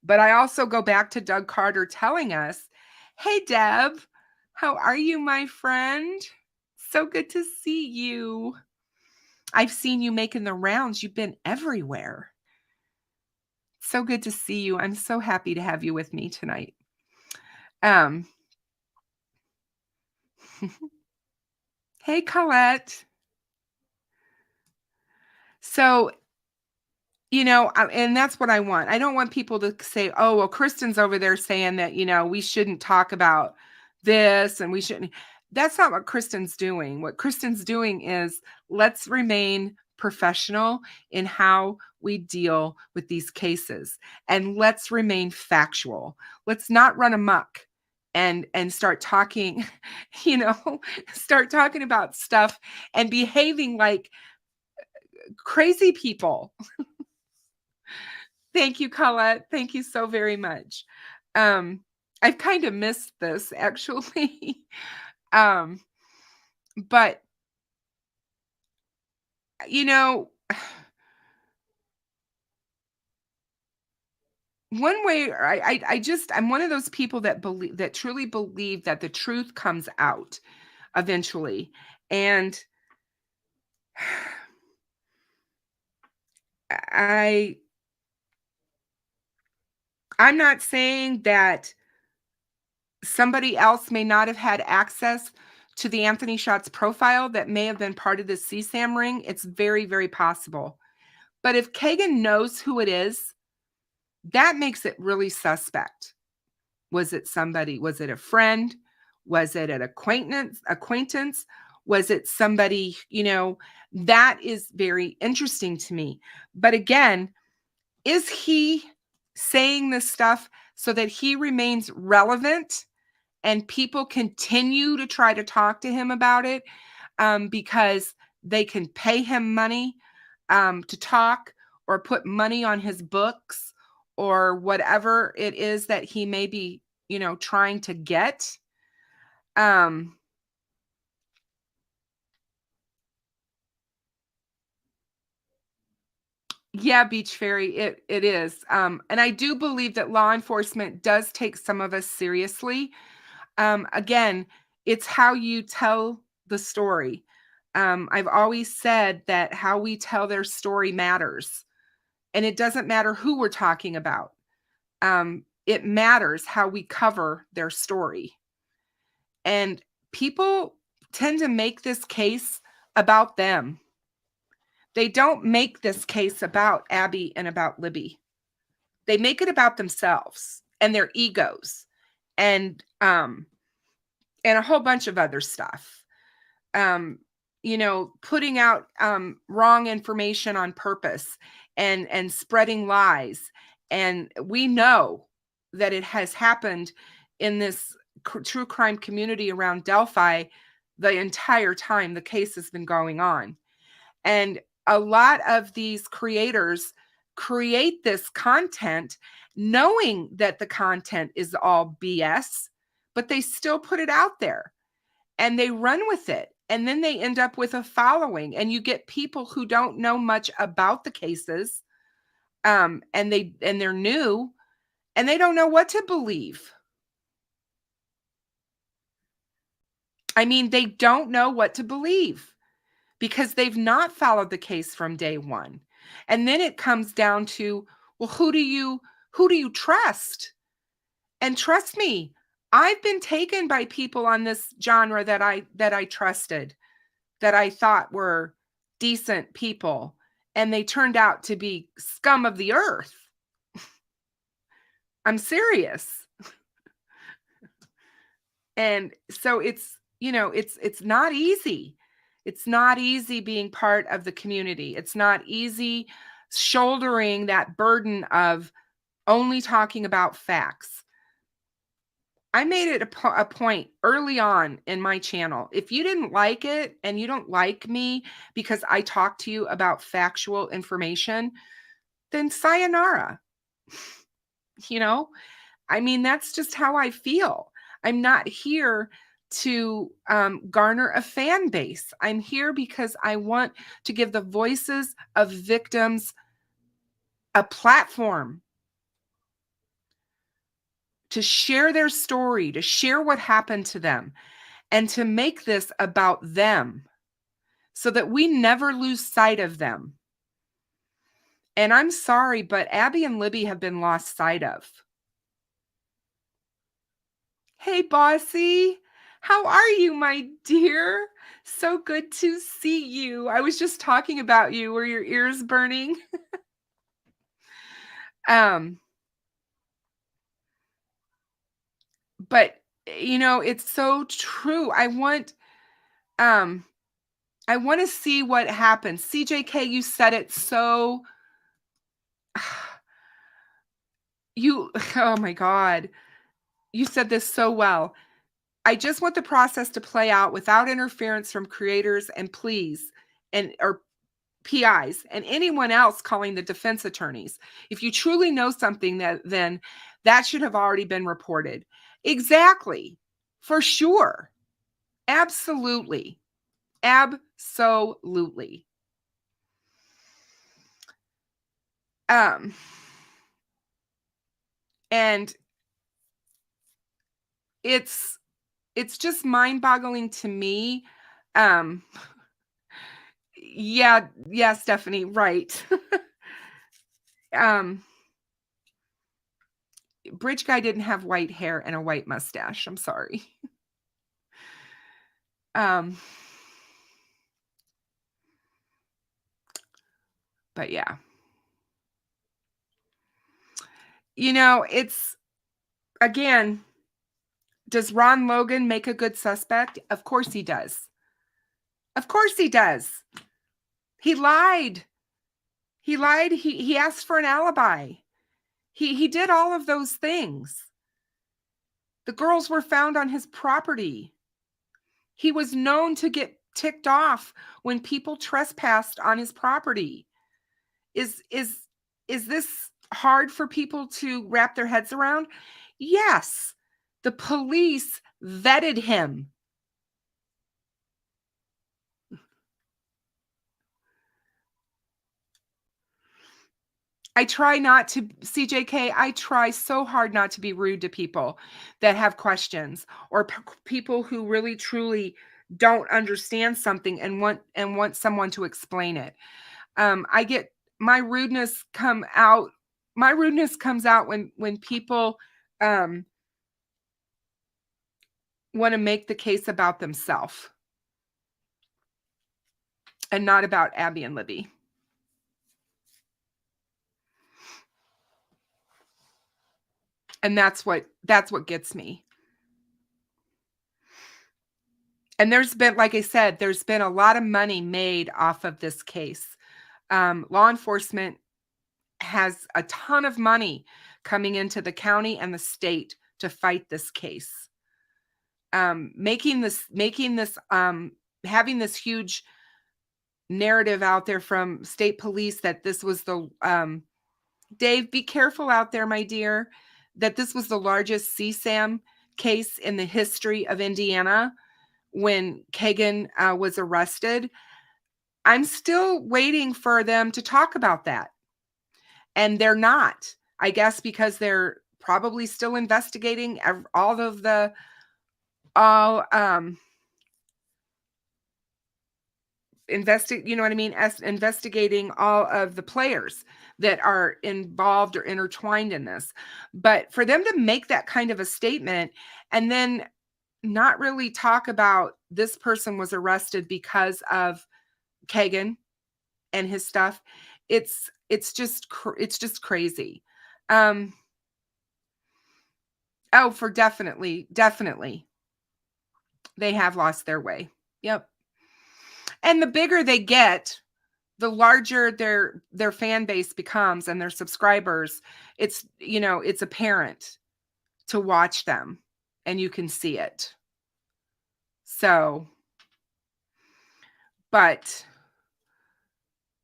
But I also go back to Doug Carter telling us, hey, Deb, how are you, my friend? So good to see you. I've seen you making the rounds. You've been everywhere. So good to see you. I'm so happy to have you with me tonight. Hey, Colette. So, and that's what I want. I don't want people to say, oh, well, Kristen's over there saying that, we shouldn't talk about this and we shouldn't. That's not what Kristen's doing. What Kristen's doing is let's remain professional in how we deal with these cases, and let's remain factual. Let's not run amok and start talking, start talking about stuff and behaving like crazy people. Thank you, Colette. Thank you so very much. I've kind of missed this actually. But one way I'm one of those people that truly believe that the truth comes out eventually. And I'm not saying that somebody else may not have had access to the Anthony Shots profile that may have been part of the CSAM ring. It's very, very possible. But if Kegan knows who it is, that makes it really suspect. Was it somebody? Was it a friend? Was it an acquaintance? Was it somebody, that is very interesting to me. But again, is he saying this stuff so that he remains relevant and people continue to try to talk to him about it because they can pay him money to talk or put money on his books or whatever it is that he may be, trying to get? Yeah, Beach Fairy, it is. And I do believe that law enforcement does take some of us seriously. Again, it's how you tell the story. I've always said that how we tell their story matters, and it doesn't matter who we're talking about. It matters how we cover their story. And people tend to make this case about them. They don't make this case about Abby and about Libby. They make it about themselves and their egos and a whole bunch of other stuff. Putting out wrong information on purpose and spreading lies. And we know that it has happened in this true crime community around Delphi the entire time the case has been going on. And a lot of these creators create this content knowing that the content is all BS, but they still put it out there and they run with it. And then they end up with a following, and you get people who don't know much about the cases, and they're new, and they don't know what to believe. I mean, they don't know what to believe because they've not followed the case from day one. And then it comes down to, well, who do you trust? And trust me, I've been taken by people on this genre that I trusted, that I thought were decent people, and they turned out to be scum of the earth. I'm serious. And so it's not easy. It's not easy being part of the community. It's not easy shouldering that burden of only talking about facts. I made it a point early on in my channel. If you didn't like it and you don't like me because I talk to you about factual information, then sayonara. I mean, that's just how I feel. I'm not here to garner a fan base. I'm here because I want to give the voices of victims a platform to share their story, to share what happened to them, and to make this about them so that we never lose sight of them. And I'm sorry, but Abby and Libby have been lost sight of. Hey, Bossy. How are you, my dear? So good to see you. I was just talking about you. Were your ears burning? But it's so true. I want to see what happens. CJK, you said it so oh my God. You said this so well. I just want the process to play out without interference from creators and or PIs and anyone else calling the defense attorneys. If you truly know something, then that should have already been reported. Exactly. For sure. Absolutely. Absolutely. And it's just mind-boggling to me. Yeah, Stephanie, right. Bridge Guy didn't have white hair and a white mustache. I'm sorry. But yeah. It's, again, Does Ron Logan make a good suspect? Of course he does. Of course he does. He lied. He lied. He asked for an alibi. He did all of those things. The girls were found on his property. He was known to get ticked off when people trespassed on his property. Is this hard for people to wrap their heads around? Yes. The police vetted him. I try not to, CJK, I try so hard not to be rude to people that have questions, or people who really truly don't understand something and want someone to explain it. I get my rudeness comes out when people want to make the case about themselves and not about Abby and Libby. And that's what gets me. And there's been, like I said, there's been a lot of money made off of this case. Law enforcement has a ton of money coming into the county and the state to fight this case. Having this huge narrative out there from state police that this was the, Dave, be careful out there, my dear, that this was the largest CSAM case in the history of Indiana when Kegan was arrested. I'm still waiting for them to talk about that. And they're not, I guess, because they're probably still investigating all of the, investigating all of the players that are involved or intertwined in this. But for them to make that kind of a statement and then not really talk about this person was arrested because of Kegan and his stuff, it's just crazy. For definitely they have lost their way. Yep. And the bigger they get, the larger their fan base becomes and their subscribers. It's apparent to watch them and you can see it. So, but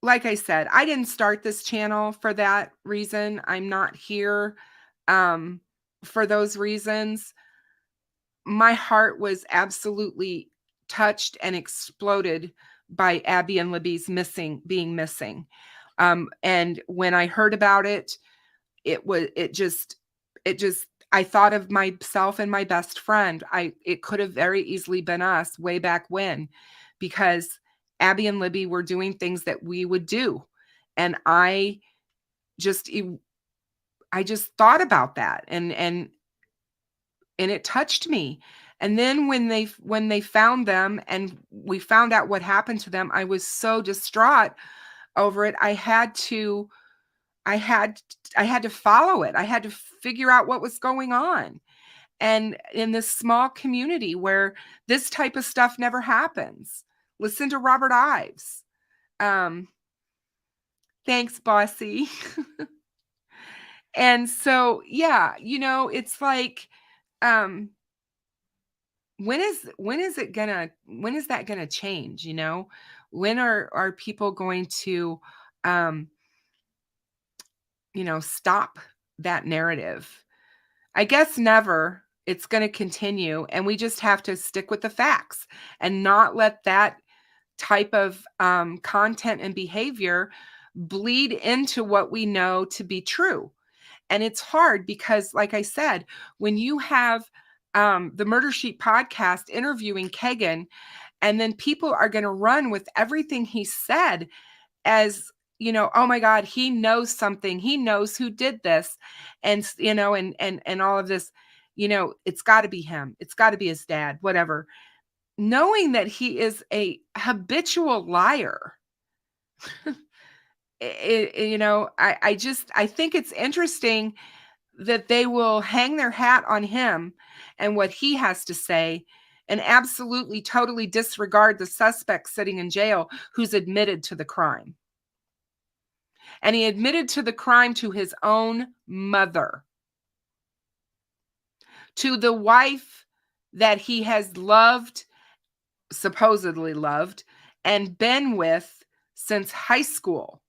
like I said, I didn't start this channel for that reason. I'm not here for those reasons. My heart was absolutely touched and exploded by Abby and Libby's being missing. And when I heard about it, I thought of myself and my best friend. It could have very easily been us way back when, because Abby and Libby were doing things that we would do. And I just thought about that and it touched me. And then when they found them and we found out what happened to them, I was so distraught over it. I had to follow it. I had to figure out what was going on. And in this small community where this type of stuff never happens, listen to Robert Ives. Thanks, Bossy. And so, yeah, it's like, when is that gonna change? When are people going to, stop that narrative? I guess never. It's going to continue, and we just have to stick with the facts and not let that type of content and behavior bleed into what we know to be true. And it's hard because, like I said, when you have the Murder Sheet podcast interviewing Kegan, and then people are going to run with everything he said as, oh my God, he knows something. He knows who did this. And, and all of this, it's got to be him. It's got to be his dad, whatever. Knowing that he is a habitual liar. I think it's interesting that they will hang their hat on him and what he has to say and absolutely, totally disregard the suspect sitting in jail who's admitted to the crime. And he admitted to the crime to his own mother, to the wife that he has loved, supposedly loved, and been with since high school.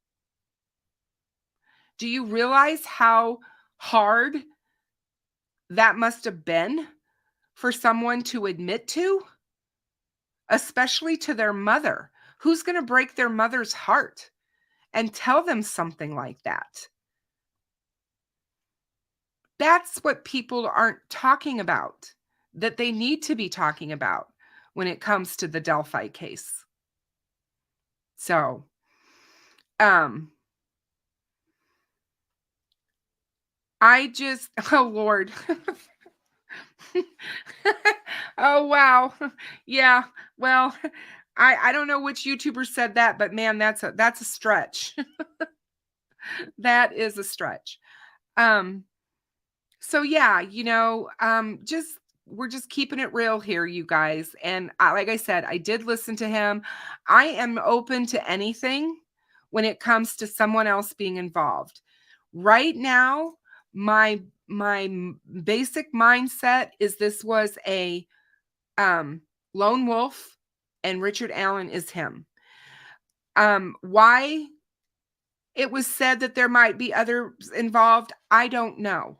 Do you realize how hard that must have been for someone to admit to, especially to their mother? Who's going to break their mother's heart and tell them something like that? That's what people aren't talking about, that they need to be talking about when it comes to the Delphi case. So, I just, oh Lord. Oh, wow. Yeah. Well, I don't know which YouTuber said that, but man, that's a stretch. That is a stretch. So yeah, just we're just keeping it real here, you guys. And like I said, I did listen to him. I am open to anything when it comes to someone else being involved. Right now, my basic mindset is this was a lone wolf, and Richard Allen is him. Why it was said that there might be others involved, I don't know.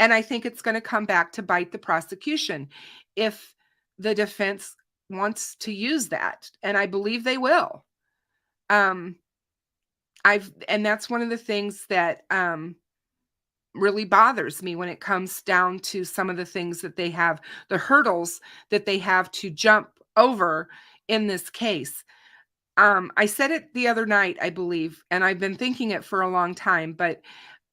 And I think it's going to come back to bite the prosecution if the defense wants to use that. And I believe they will. And that's one of the things that really bothers me when it comes down to some of the things that they have, the hurdles that they have to jump over in this case. I said it the other night, I believe, and I've been thinking it for a long time,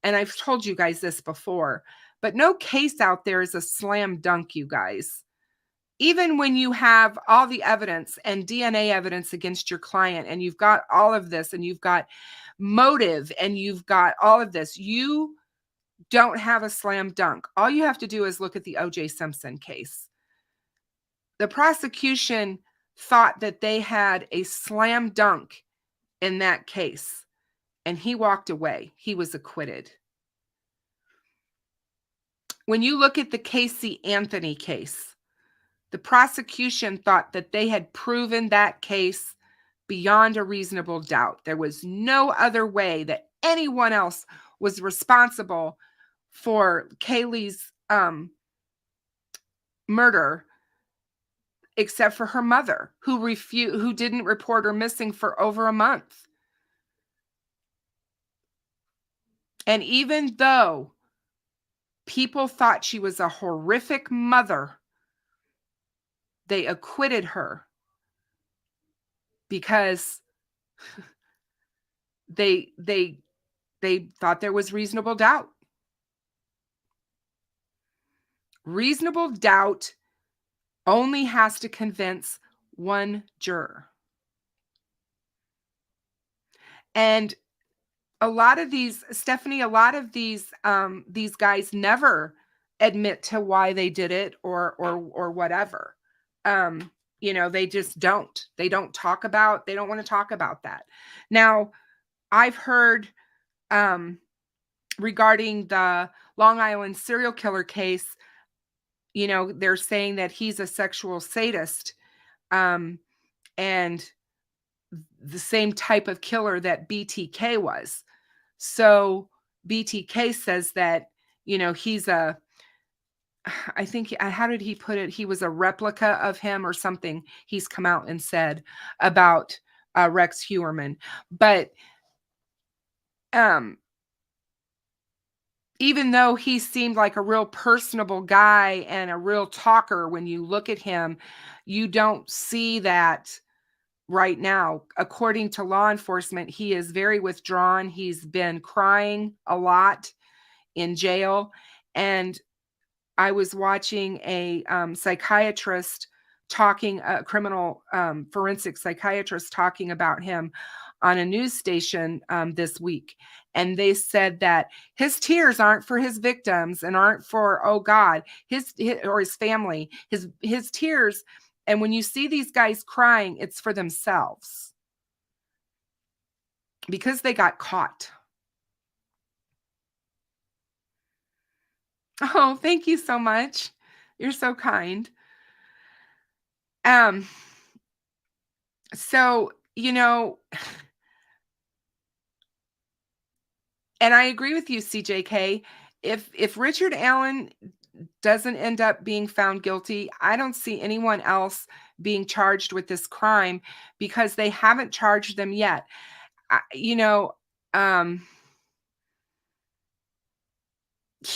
and I've told you guys this before, but no case out there is a slam dunk, you guys. Even when you have all the evidence and DNA evidence against your client, and you've got all of this, and you've got motive, and you've got all of this, you don't have a slam dunk. All you have to do is look at the O.J. Simpson case. The prosecution thought that they had a slam dunk in that case, and he walked away. He was acquitted. When you look at the Casey Anthony case, the prosecution thought that they had proven that case beyond a reasonable doubt. There was no other way that anyone else was responsible for Kaylee's murder except for her mother, who didn't report her missing for over a month. And even though people thought she was a horrific mother, they acquitted her because they thought there was reasonable doubt. Reasonable doubt only has to convince one juror. And a lot of these, Stephanie, these guys never admit to why they did it or whatever. They just don't. They don't want to talk about that. Now, I've heard regarding the Long Island serial killer case, they're saying that he's a sexual sadist, and the same type of killer that BTK was. So BTK says that, he's I think, how did he put it? He was a replica of him or something. He's come out and said about Rex Heuermann. But even though he seemed like a real personable guy and a real talker, when you look at him, you don't see that right now. According to law enforcement, he is very withdrawn. He's been crying a lot in jail. And I was watching a psychiatrist talking, a criminal forensic psychiatrist talking about him on a news station this week. And they said that his tears aren't for his victims and aren't for, oh God, his or his family, his tears. And when you see these guys crying, it's for themselves because they got caught. Oh, thank you so much. You're so kind. So, and I agree with you, CJK. If Richard Allen doesn't end up being found guilty, I don't see anyone else being charged with this crime because they haven't charged them yet.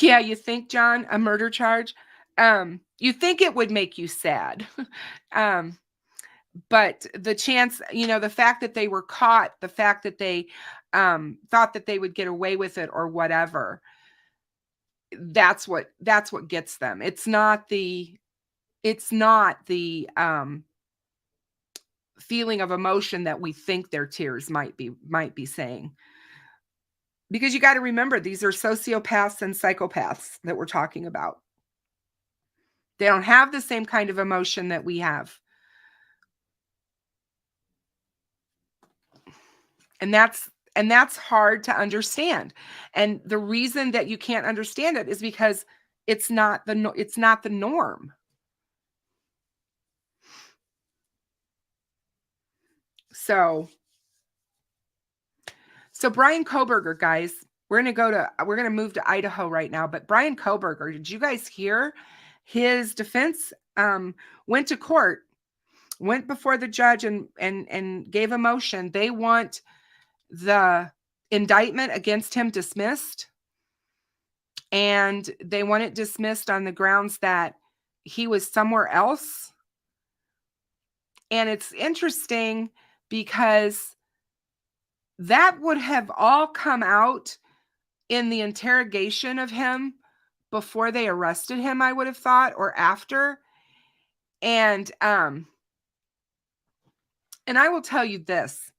Yeah, you think, John, a murder charge? You think it would make you sad. But the chance, the fact that they were caught, the fact that they thought that they would get away with it or whatever, that's what gets them. It's not the feeling of emotion that we think their tears might be saying. Because you got to remember, these are sociopaths and psychopaths that we're talking about. They don't have the same kind of emotion that we have. And that's hard to understand. And the reason that you can't understand it is because it's not the norm. So Bryan Kohberger, guys, we're going to move to Idaho right now, but Bryan Kohberger, did you guys hear his defense went to court, went before the judge and gave a motion. They want the indictment against him dismissed, and they want it dismissed on the grounds that he was somewhere else. And it's interesting because that would have all come out in the interrogation of him before they arrested him, I would have thought, or after. And I will tell you this.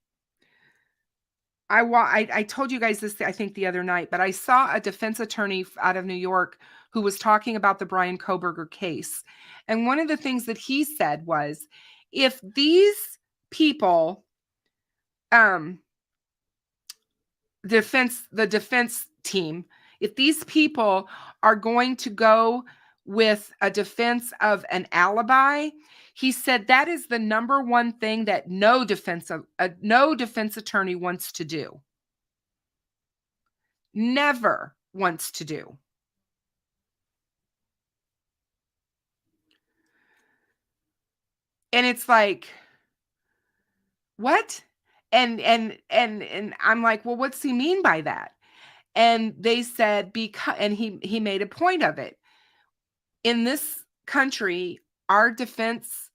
I told you guys this, I think, the other night, but I saw a defense attorney out of New York who was talking about the Bryan Kohberger case. And one of the things that he said was, if these people, the defense team, if these people are going to go with a defense of an alibi, he said that is the number one thing that no defense attorney wants to do. Never wants to do. And it's like, what? And I'm like, well, what's he mean by that? And they said, because, and he made a point of it. In this country, our defense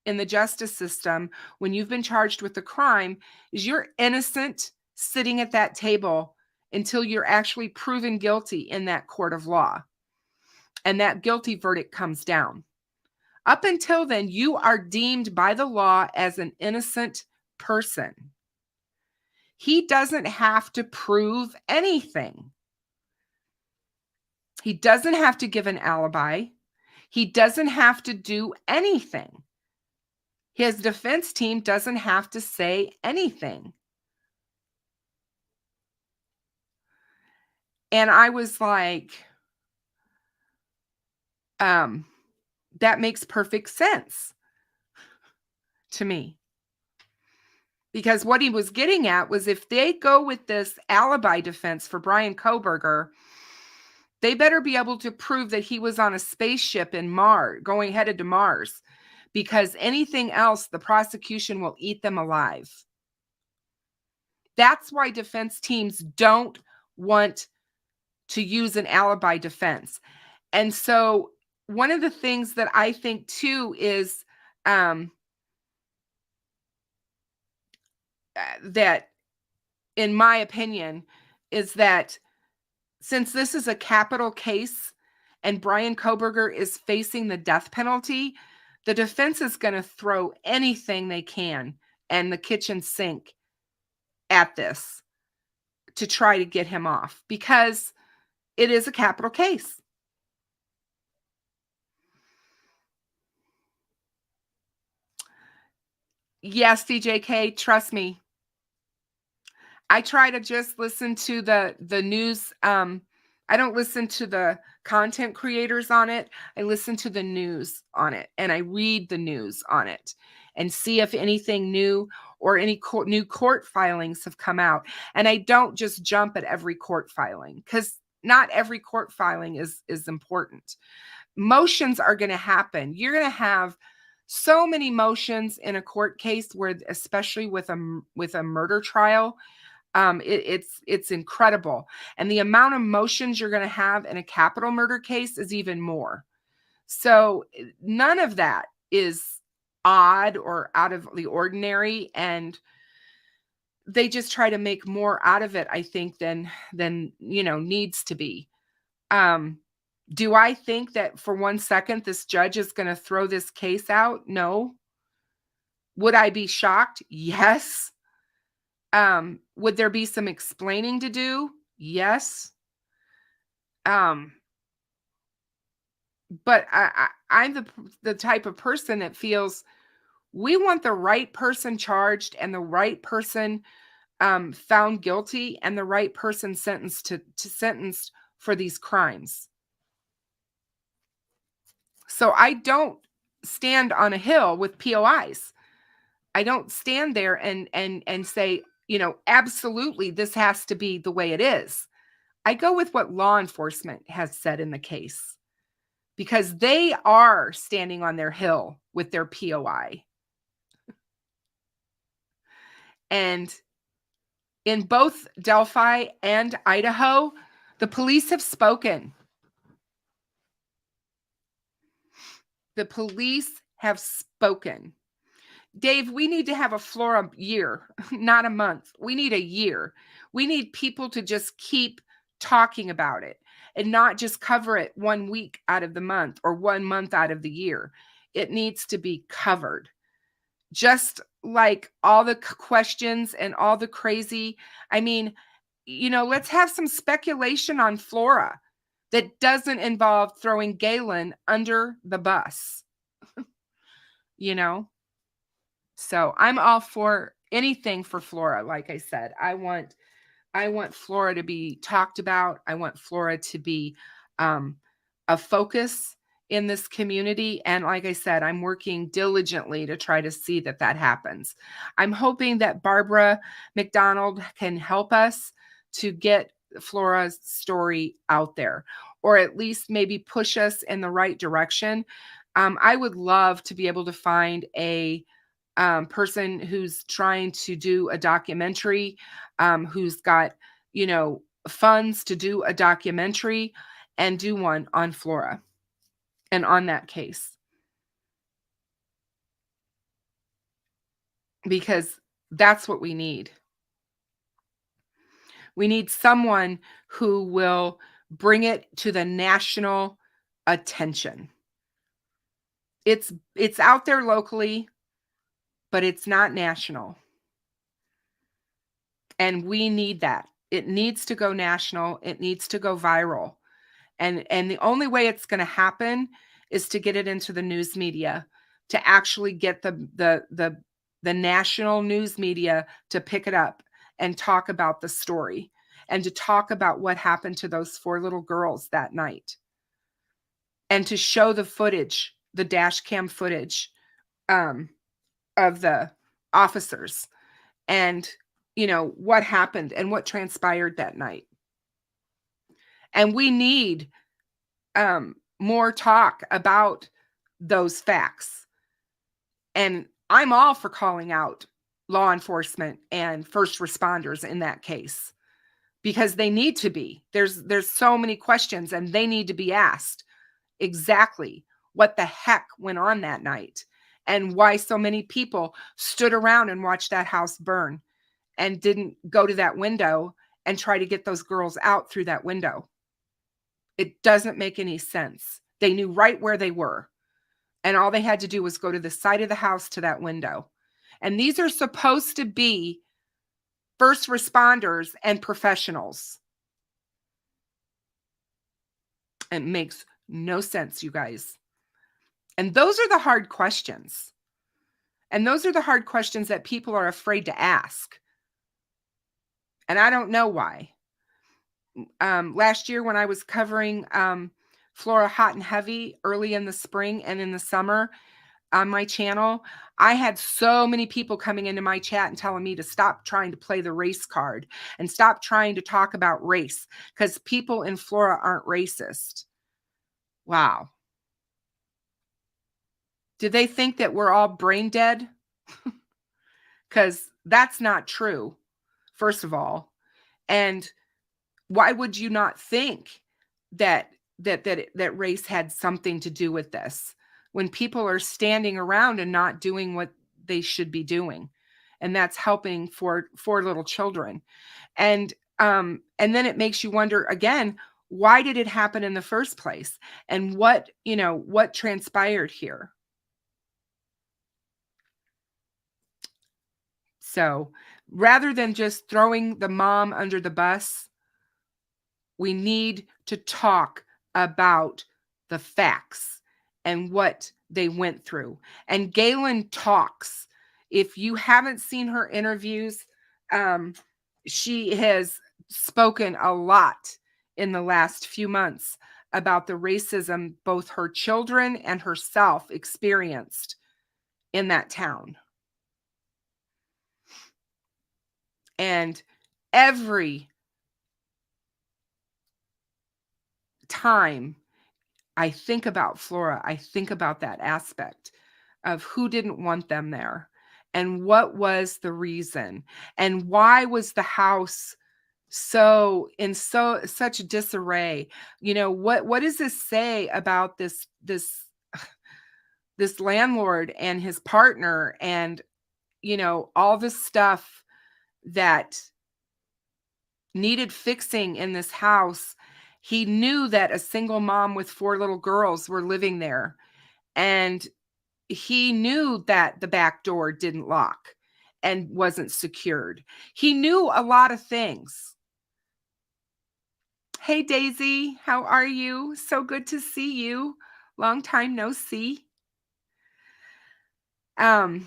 in the justice system, when you've been charged with a crime, is you're innocent sitting at that table until you're actually proven guilty in that court of law. And that guilty verdict comes down. Up until then, you are deemed by the law as an innocent person. He doesn't have to prove anything. He doesn't have to give an alibi. He doesn't have to do anything. His defense team doesn't have to say anything. And I was like, that makes perfect sense to me. Because what he was getting at was, if they go with this alibi defense for Bryan Kohberger, they better be able to prove that he was on a spaceship in Mars, headed to Mars, because anything else, the prosecution will eat them alive. That's why defense teams don't want to use an alibi defense. And so one of the things that I think too is that, in my opinion, is that since this is a capital case and Bryan Kohberger is facing the death penalty, the defense is going to throw anything they can and the kitchen sink at this to try to get him off because it is a capital case. Yes, DJK, trust me. I try to just listen to the news. I don't listen to the content creators on it. I listen to the news on it, and I read the news on it and see if anything new or any new court filings have come out. And I don't just jump at every court filing because not every court filing is important. Motions are going to happen. You're going to have so many motions in a court case where, especially with a murder trial, it's incredible. And the amount of motions you're going to have in a capital murder case is even more. So none of that is odd or out of the ordinary. And they just try to make more out of it, I think, than needs to be. Do I think that for 1 second this judge is going to throw this case out? No. Would I be shocked? Yes. Would there be some explaining to do? Yes. But I'm the type of person that feels we want the right person charged and the right person found guilty and the right person sentenced sentenced for these crimes. So I don't stand on a hill with POIs. I don't stand there and say, absolutely, this has to be the way it is. I go with what law enforcement has said in the case because they are standing on their hill with their POI. And in both Delphi and Idaho, the police have spoken. The police have spoken. Dave, we need to have a Flora year, not a month. We need a year. We need people to just keep talking about it and not just cover it 1 week out of the month or 1 month out of the year. It needs to be covered. Just like all the questions and all the crazy. I mean, let's have some speculation on Flora that doesn't involve throwing Galen under the bus. So I'm all for anything for Flora. Like I said, I want Flora to be talked about. I want Flora to be a focus in this community. And like I said, I'm working diligently to try to see that happens. I'm hoping that Barbara McDonald can help us to get Flora's story out there, or at least maybe push us in the right direction. I would love to be able to find a person who's trying to do a documentary, who's got, funds to do a documentary and do one on Flora and on that case. Because that's what we need. We need someone who will bring it to the national attention. It's out there locally, but it's not national. And we need that. It needs to go national. It needs to go viral. And the only way it's going to happen is to get it into the news media, to actually get the national news media to pick it up and talk about the story and to talk about what happened to those 4 little girls that night. And to show the footage, the dash cam footage of the officers and, what happened and what transpired that night. And we need more talk about those facts. And I'm all for calling out law enforcement and first responders in that case because they need to be. There's so many questions and they need to be asked exactly what the heck went on that night and why so many people stood around and watched that house burn and didn't go to that window and try to get those girls out through that window. It doesn't make any sense. They knew right where they were. And all they had to do was go to the side of the house to that window. And these are supposed to be first responders, and professionals. It makes no sense, you guys. And those are the hard questions. And those are the hard questions that people are afraid to ask. And I don't know why. Last year when I was covering Flora hot and heavy early in the spring and in the summer on my channel, I had so many people coming into my chat and telling me to stop trying to play the race card and stop trying to talk about race because people in Flora aren't racist. Wow. Did they think that we're all brain dead? Because that's not true, first of all. And why would you not think that race had something to do with this when people are standing around and not doing what they should be doing? And that's helping for little children. And then it makes you wonder again, why did it happen in the first place? And what transpired here? So rather than just throwing the mom under the bus, we need to talk about the facts and what they went through. And Galen talks. If you haven't seen her interviews, she has spoken a lot in the last few months about the racism both her children and herself experienced in that town. And every time I think about Flora, I think about that aspect of who didn't want them there and what was the reason and why was the house in such disarray. What does this say about this landlord and his partner and all this stuff that needed fixing in this house? He knew that a single mom with 4 little girls were living there. And he knew that the back door didn't lock and wasn't secured. He knew a lot of things. Hey, Daisy, how are you? So good to see you. Long time no see. I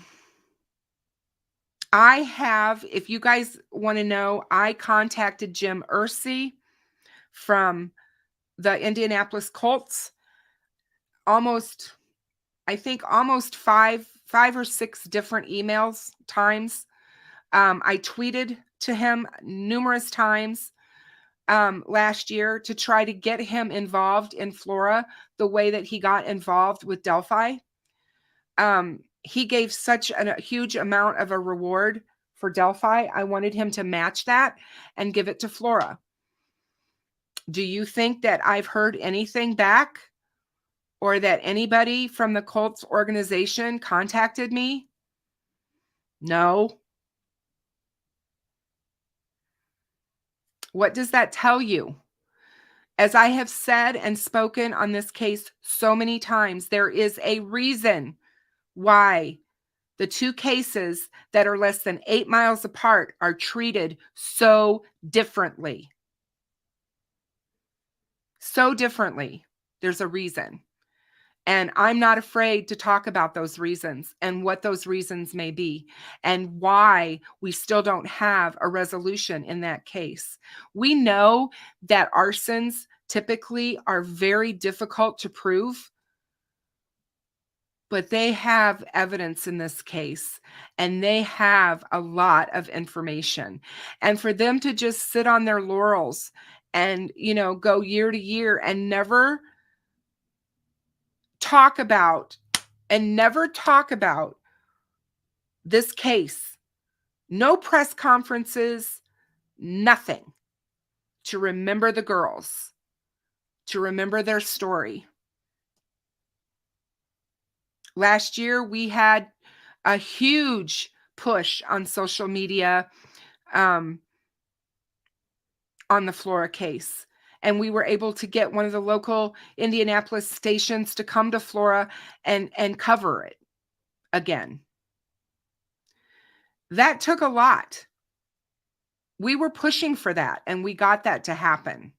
have, if you guys want to know, I contacted Jim Irsay from the Indianapolis Colts almost 5 or 6 different times. I tweeted to him numerous times last year to try to get him involved in Flora the way that he got involved with Delphi. He gave such a huge amount of a reward for Delphi. I wanted him to match that and give it to Flora. Do you think that I've heard anything back or that anybody from the Colts organization contacted me? No. What does that tell you? As I have said and spoken on this case so many times, there is a reason why the 2 cases that are less than 8 miles apart are treated so differently. So differently. There's a reason. And I'm not afraid to talk about those reasons and what those reasons may be and why we still don't have a resolution in that case. We know that arsons typically are very difficult to prove, but they have evidence in this case and they have a lot of information. And for them to just sit on their laurels and, go year to year and never talk about this case. No press conferences, nothing to remember the girls, to remember their story. Last year, we had a huge push on social media on the Flora case. And we were able to get one of the local Indianapolis stations to come to Flora and cover it again. That took a lot. We were pushing for that, and we got that to happen.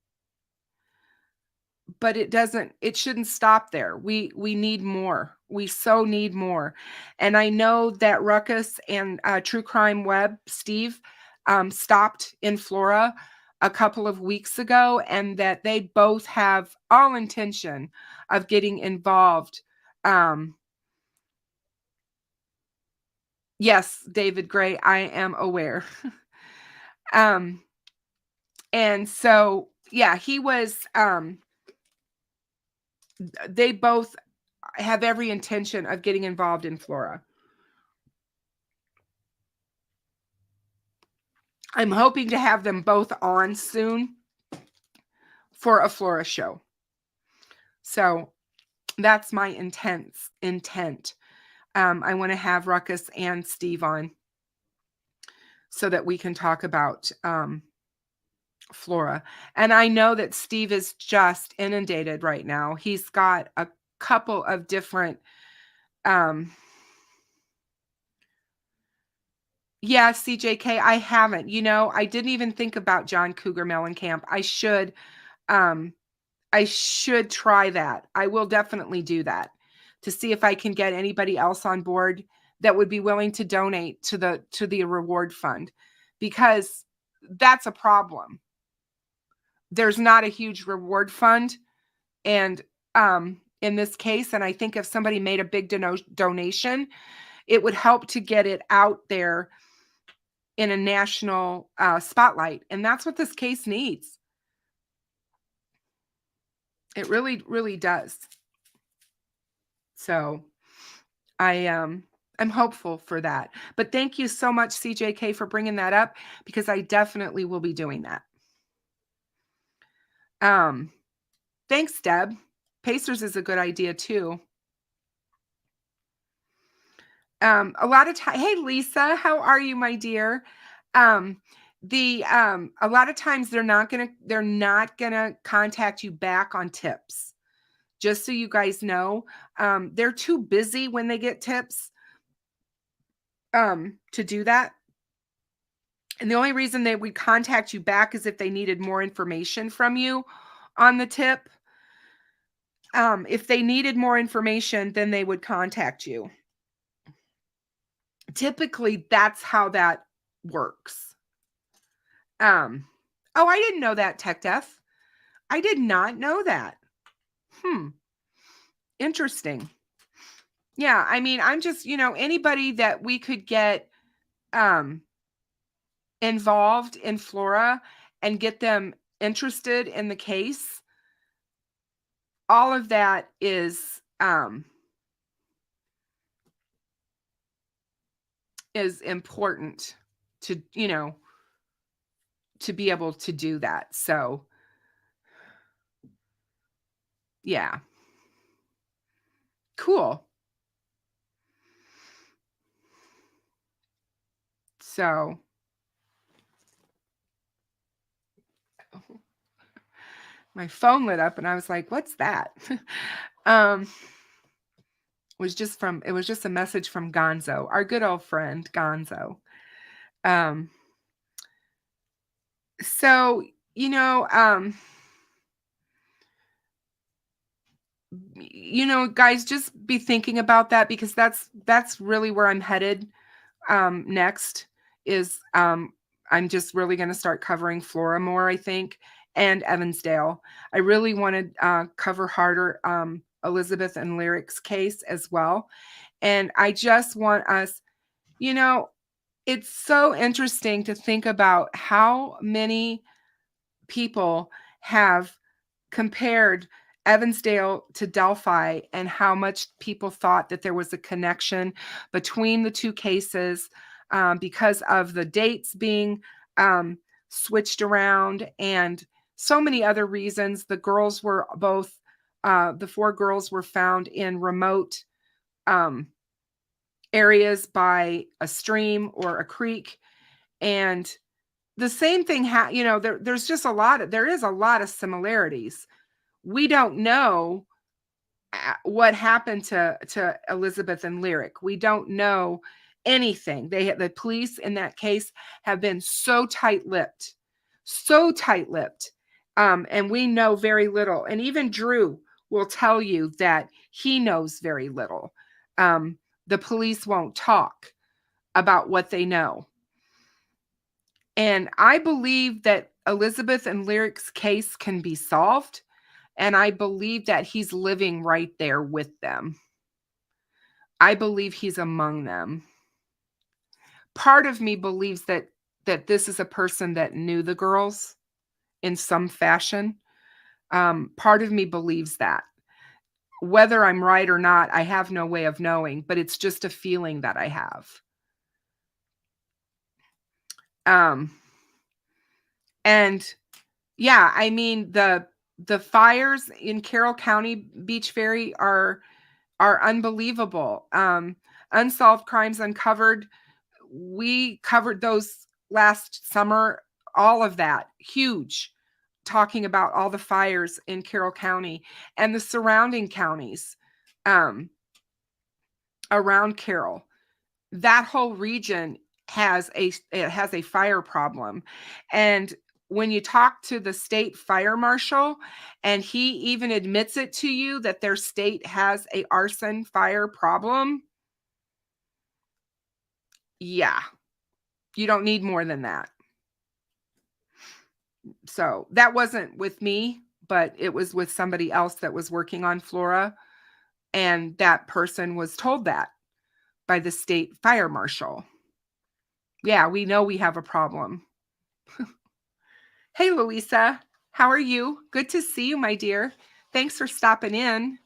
But it shouldn't stop there. We need more. We so need more. And I know that Ruckus and True Crime Web, Steve, stopped in Flora a couple of weeks ago, and that they both have all intention of getting involved. Yes, David Gray, I am aware. And so, yeah, he was, they both have every intention of getting involved in Flora. I'm hoping to have them both on soon for a Flora show. So that's my intent. I want to have Ruckus and Steve on so that we can talk about Flora. And I know that Steve is just inundated right now. He's got a couple of different yeah, CJK, I haven't. I didn't even think about John Cougar Mellencamp. I should try that. I will definitely do that to see if I can get anybody else on board that would be willing to donate to the reward fund, because that's a problem. There's not a huge reward fund, and in this case, and I think if somebody made a big donation, it would help to get it out there in a national spotlight. And that's what this case needs. It really, really does. So I'm hopeful for that. But thank you so much, CJK, for bringing that up, because I definitely will be doing that. Thanks, Deb. Pacers is a good idea too. A lot of time. Hey, Lisa, how are you, my dear? A lot of times they're not gonna contact you back on tips. Just so you guys know, they're too busy when they get tips to do that. And the only reason they would contact you back is if they needed more information from you on the tip. If they needed more information, then they would contact you. Typically, that's how that works. Oh, I didn't know that, Tech Def. I did not know that. Interesting. Yeah, I mean, I'm just, anybody that we could get involved in Flora and get them interested in the case, all of that is important to, to be able to do that. So, yeah. Cool. So, my phone lit up and I was like, what's that? It was just a message from GonZo, our good old friend GonZo. So, guys, just be thinking about that, because that's really where I'm headed. Next is, I'm just really going to start covering Flora more, I think, and Evansdale. I really want to cover harder Elizabeth and Lyric's case as well. And I just want us, it's so interesting to think about how many people have compared Evansdale to Delphi, and how much people thought that there was a connection between the two cases because of the dates being switched around and so many other reasons. The girls were both, the 4 girls were found in remote areas by a stream or a creek. And the same thing, there's just there is a lot of similarities. We don't know what happened to Elizabeth and Lyric. We don't know anything. The police in that case have been so tight-lipped, so tight-lipped. And we know very little. And even Drew will tell you that he knows very little. The police won't talk about what they know. And I believe that Elizabeth and Lyric's case can be solved. And I believe that he's living right there with them. I believe he's among them. Part of me believes that this is a person that knew the girls in some fashion. Part of me believes that. Whether I'm right or not, I have no way of knowing, but it's just a feeling that I have. And yeah, I mean, the fires in Carroll County Beach Ferry are unbelievable. Unsolved crimes uncovered. We covered those last summer, all of that, huge, talking about all the fires in Carroll County and the surrounding counties around Carroll. That whole region has a fire problem. And when you talk to the state fire marshal, and he even admits it to you that their state has a arson fire problem, yeah, you don't need more than that. So that wasn't with me, but it was with somebody else that was working on Flora. And that person was told that by the state fire marshal. Yeah, we know we have a problem. Hey, Louisa, how are you? Good to see you, my dear. Thanks for stopping in.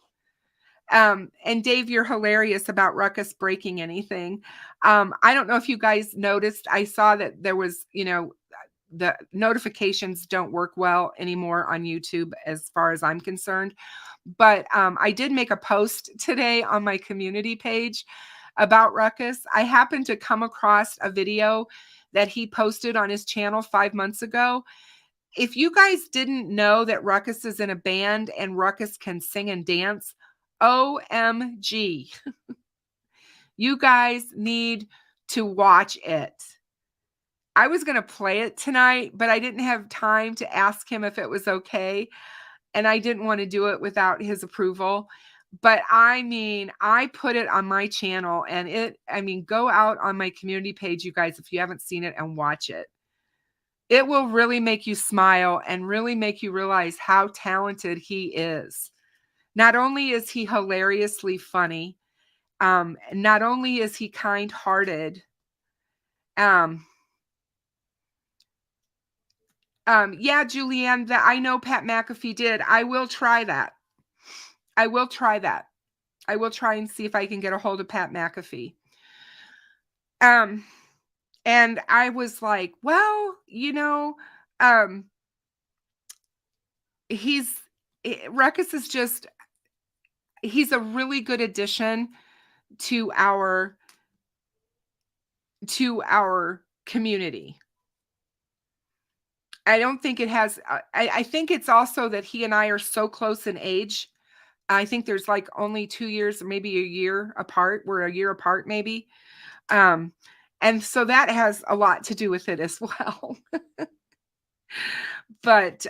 And Dave, you're hilarious about Ruckus breaking anything. I don't know if you guys noticed. I saw that there was, the notifications don't work well anymore on YouTube as far as I'm concerned. But I did make a post today on my community page about Ruckus. I happened to come across a video that he posted on his channel 5 months ago. If you guys didn't know that Ruckus is in a band and Ruckus can sing and dance, OMG. You guys need to watch it. I was going to play it tonight, but I didn't have time to ask him if it was okay. And I didn't want to do it without his approval. But I mean, I put it on my channel and go out on my community page, you guys, if you haven't seen it, and watch it. It will really make you smile and really make you realize how talented he is. Not only is he hilariously funny, not only is he kind-hearted, yeah, Julianne, that I know Pat McAfee did. I will try that. I will try and see if I can get a hold of Pat McAfee. And I was like, well, Ruckus is just, he's a really good addition to our community. I don't think it has, I think it's also that he and I are so close in age. I think there's like only 2 years, maybe a year apart. We're a year apart, maybe. And so that has a lot to do with it as well. But,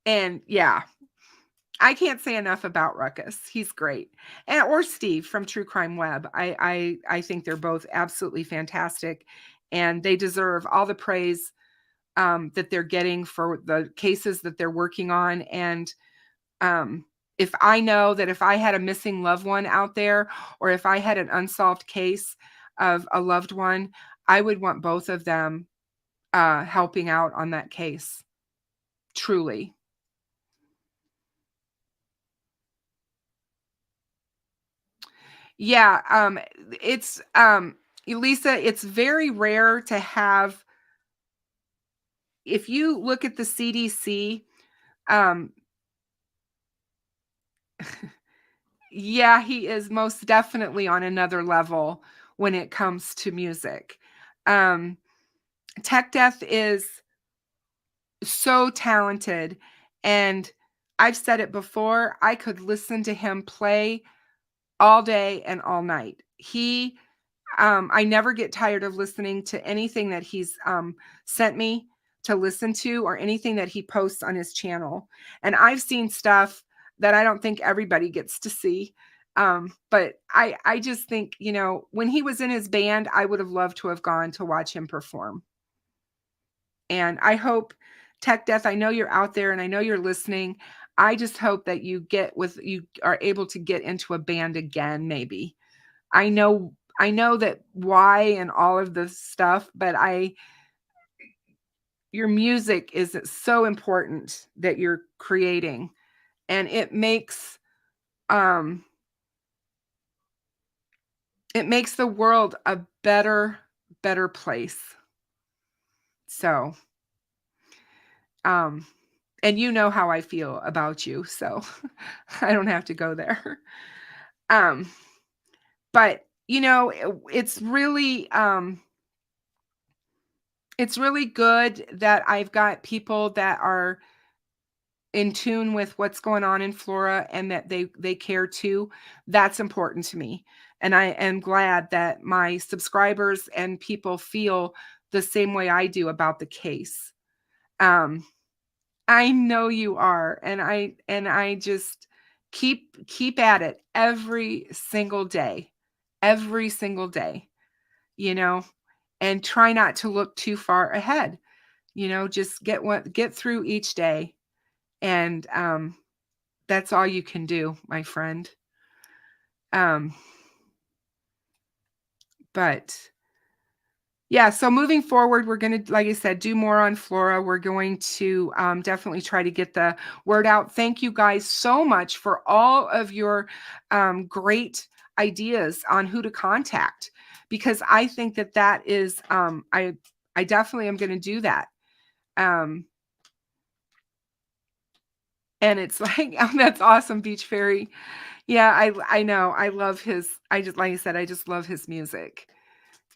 and yeah, I can't say enough about Ruckus. He's great. Or Steve from True Crime Web. I think they're both absolutely fantastic, and they deserve all the praise that they're getting for the cases that they're working on. And if I know that if I had a missing loved one out there, or if I had an unsolved case of a loved one, I would want both of them helping out on that case. Truly. Yeah, it's Elisa, it's very rare to have, if you look at the CDC, yeah, he is most definitely on another level when it comes to music. Tech Death is so talented, and I've said it before, I could listen to him play all day and all night. He I never get tired of listening to anything that he's sent me to listen to, or anything that he posts on his channel. And I've seen stuff that I don't think everybody gets to see. But I just think, when he was in his band, I would have loved to have gone to watch him perform. And I hope, Tech Death, I know you're out there and I know you're listening. I just hope that you are able to get into a band again, maybe. I know that why and all of this stuff, but your music is so important that you're creating, and it makes the world a better place. So, and you know how I feel about you, so I don't have to go there. But it's really good that I've got people that are in tune with what's going on in Flora, and that they care too. That's important to me. And I am glad that my subscribers and people feel the same way I do about the case. I know you are. And I just keep at it every single day, and try not to look too far ahead. Just get through each day. And that's all you can do, my friend. But yeah, so moving forward, we're going to, like I said, do more on Flora. We're going to definitely try to get the word out. Thank you guys so much for all of your great ideas on who to contact, because I think that is, I definitely am going to do that. And it's like, oh, that's awesome, Beach Fairy. Yeah, I know. I love his, like I said, I just love his music.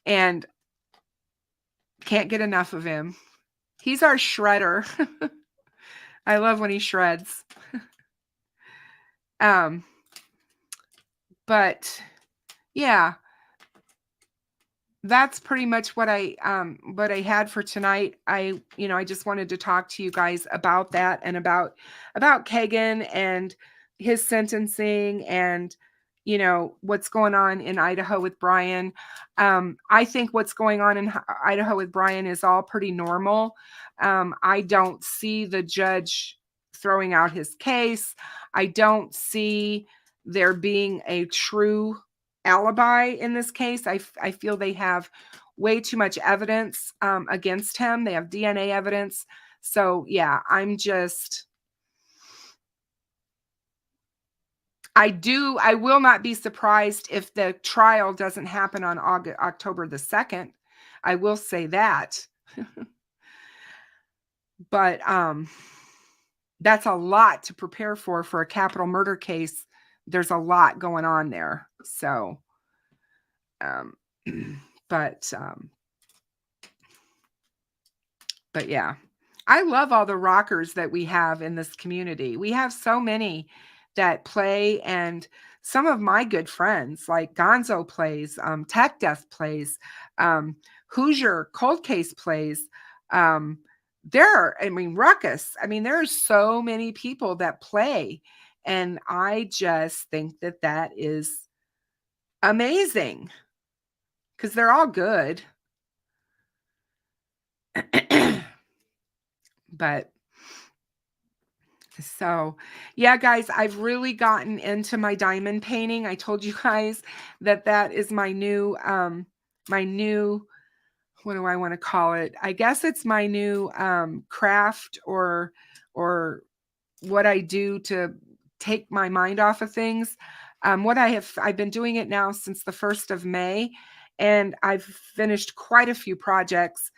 And can't get enough of him. He's our shredder. I love when he shreds. But yeah, that's pretty much what I had for tonight. I just wanted to talk to you guys about that, and about Kegan and his sentencing, and what's going on in Idaho with Bryan. I think what's going on in Idaho with Bryan is all pretty normal. I don't see the judge throwing out his case. I don't see there being a true alibi in this case. I feel they have way too much evidence against him. They have DNA evidence. So yeah, I will not be surprised if the trial doesn't happen on October the 2nd. I will say that. But that's a lot to prepare for a capital murder case. There's a lot going on there. So, but yeah, I love all the rockers that we have in this community. We have so many that play, and some of my good friends, like GonZo plays, Tech Death plays, Hoosier Cold Case plays. Ruckus. There are so many people that play, and I just think that is amazing, because they're all good. But so, yeah, guys, I've really gotten into my diamond painting. I told you guys that is my new, what do I want to call it? I guess it's my new craft, or what I do to take my mind off of things. I've been doing it now since the 1st of May, and I've finished quite a few projects.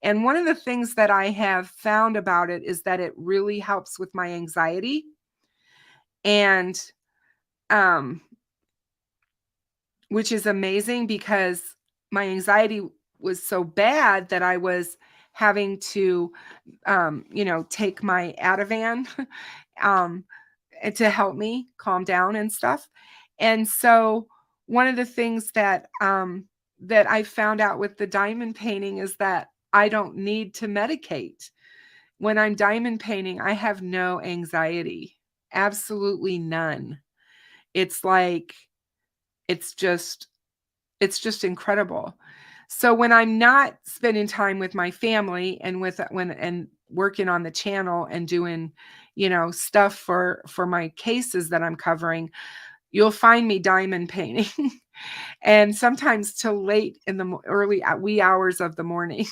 And one of the things that I have found about it is that it really helps with my anxiety. And which is amazing, because my anxiety was so bad that I was having to take my Ativan to help me calm down and stuff. And so one of the things that that I found out with the diamond painting is that I don't need to medicate. When I'm diamond painting, I have no anxiety, absolutely none. It's like, it's just incredible. So when I'm not spending time with my family and and working on the channel and doing, stuff for my cases that I'm covering, you'll find me diamond painting and sometimes till late in the early wee hours of the morning.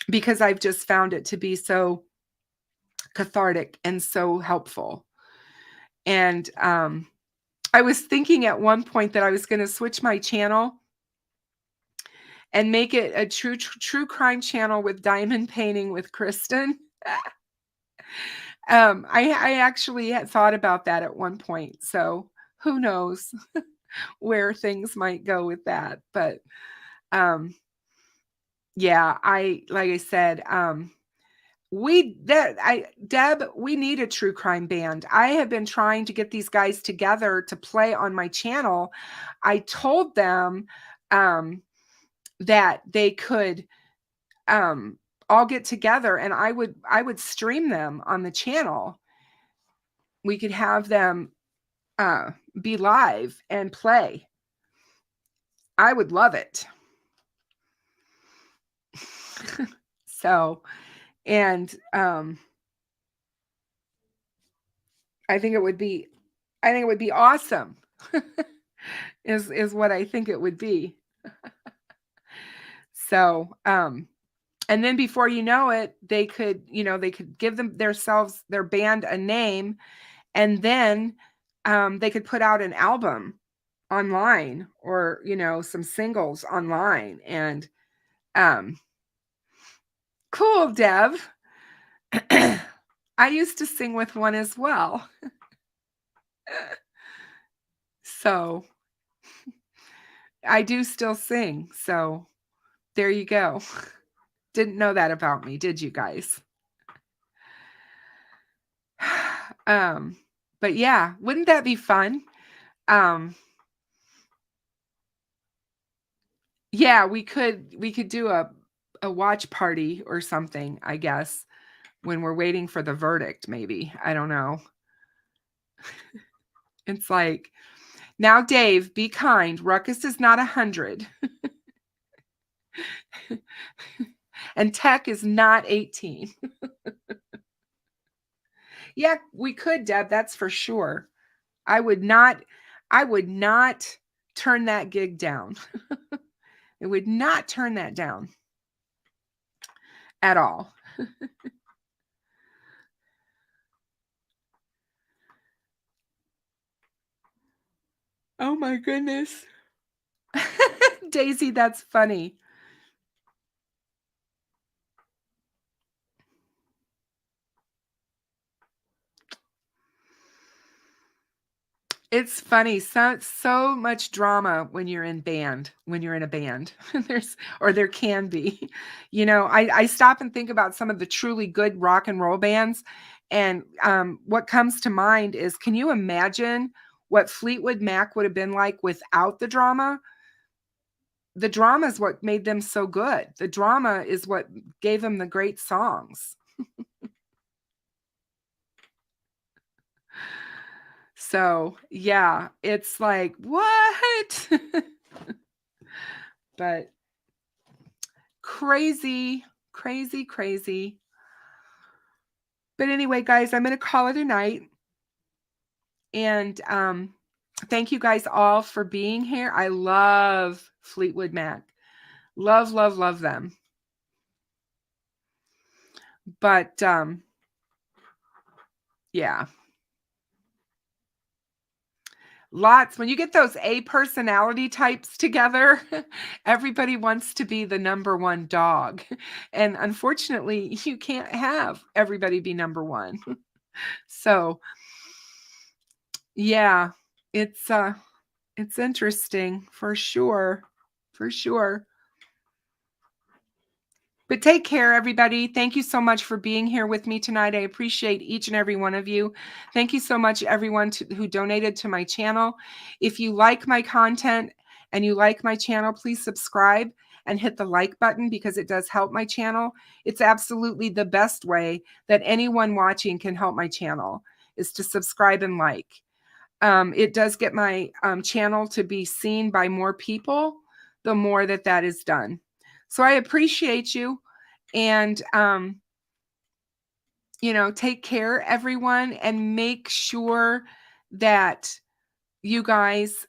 Because I've just found it to be so cathartic and so helpful. And I was thinking at one point that I was going to switch my channel and make it a true crime channel with diamond painting with Kristen. I actually had thought about that at one point. So who knows where things might go with that. But yeah, like I said, Deb, we need a true crime band. I have been trying to get these guys together to play on my channel. I told them that they could all get together and I would stream them on the channel. We could have them be live and play. I would love it. So, and I think it would be awesome. is what I think it would be. So, and then before you know it, they could give their band a name, and then they could put out an album online or, some singles online. And cool, Deb. I used to sing with one as well. So I do still sing. So there you go. Didn't know that about me, did you guys? But yeah, wouldn't that be fun? Yeah, we could do a watch party or something, I guess, when we're waiting for the verdict, maybe. I don't know. It's like, now, Dave, be kind. Ruckus is not 100. And Tech is not 18. Yeah, we could, Deb, that's for sure. I would not turn that gig down. It would not turn that down at all. Oh my goodness. Daisy, that's funny. It's funny. So much drama when you're in a band. There can be. I stop and think about some of the truly good rock and roll bands. And what comes to mind is, can you imagine what Fleetwood Mac would have been like without the drama? The drama is what made them so good. The drama is what gave them the great songs. So, yeah, it's like, what? But crazy. But anyway, guys, I'm going to call it a night. And thank you guys all for being here. I love Fleetwood Mac. Love them. But yeah. When you get those A personality types together, everybody wants to be the number one dog. And unfortunately, you can't have everybody be number one. So yeah, it's interesting for sure. But take care, everybody. Thank you so much for being here with me tonight. I appreciate each and every one of you. Thank you so much, everyone who donated to my channel. If you like my content and you like my channel, please subscribe and hit the like button because it does help my channel. It's absolutely the best way that anyone watching can help my channel is to subscribe and like. It does get my channel to be seen by more people the more that is done. So I appreciate you, and take care, everyone, and make sure that you guys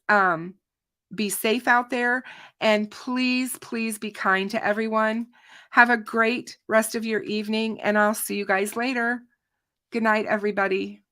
be safe out there, and please, please be kind to everyone. Have a great rest of your evening, and I'll see you guys later. Good night, everybody.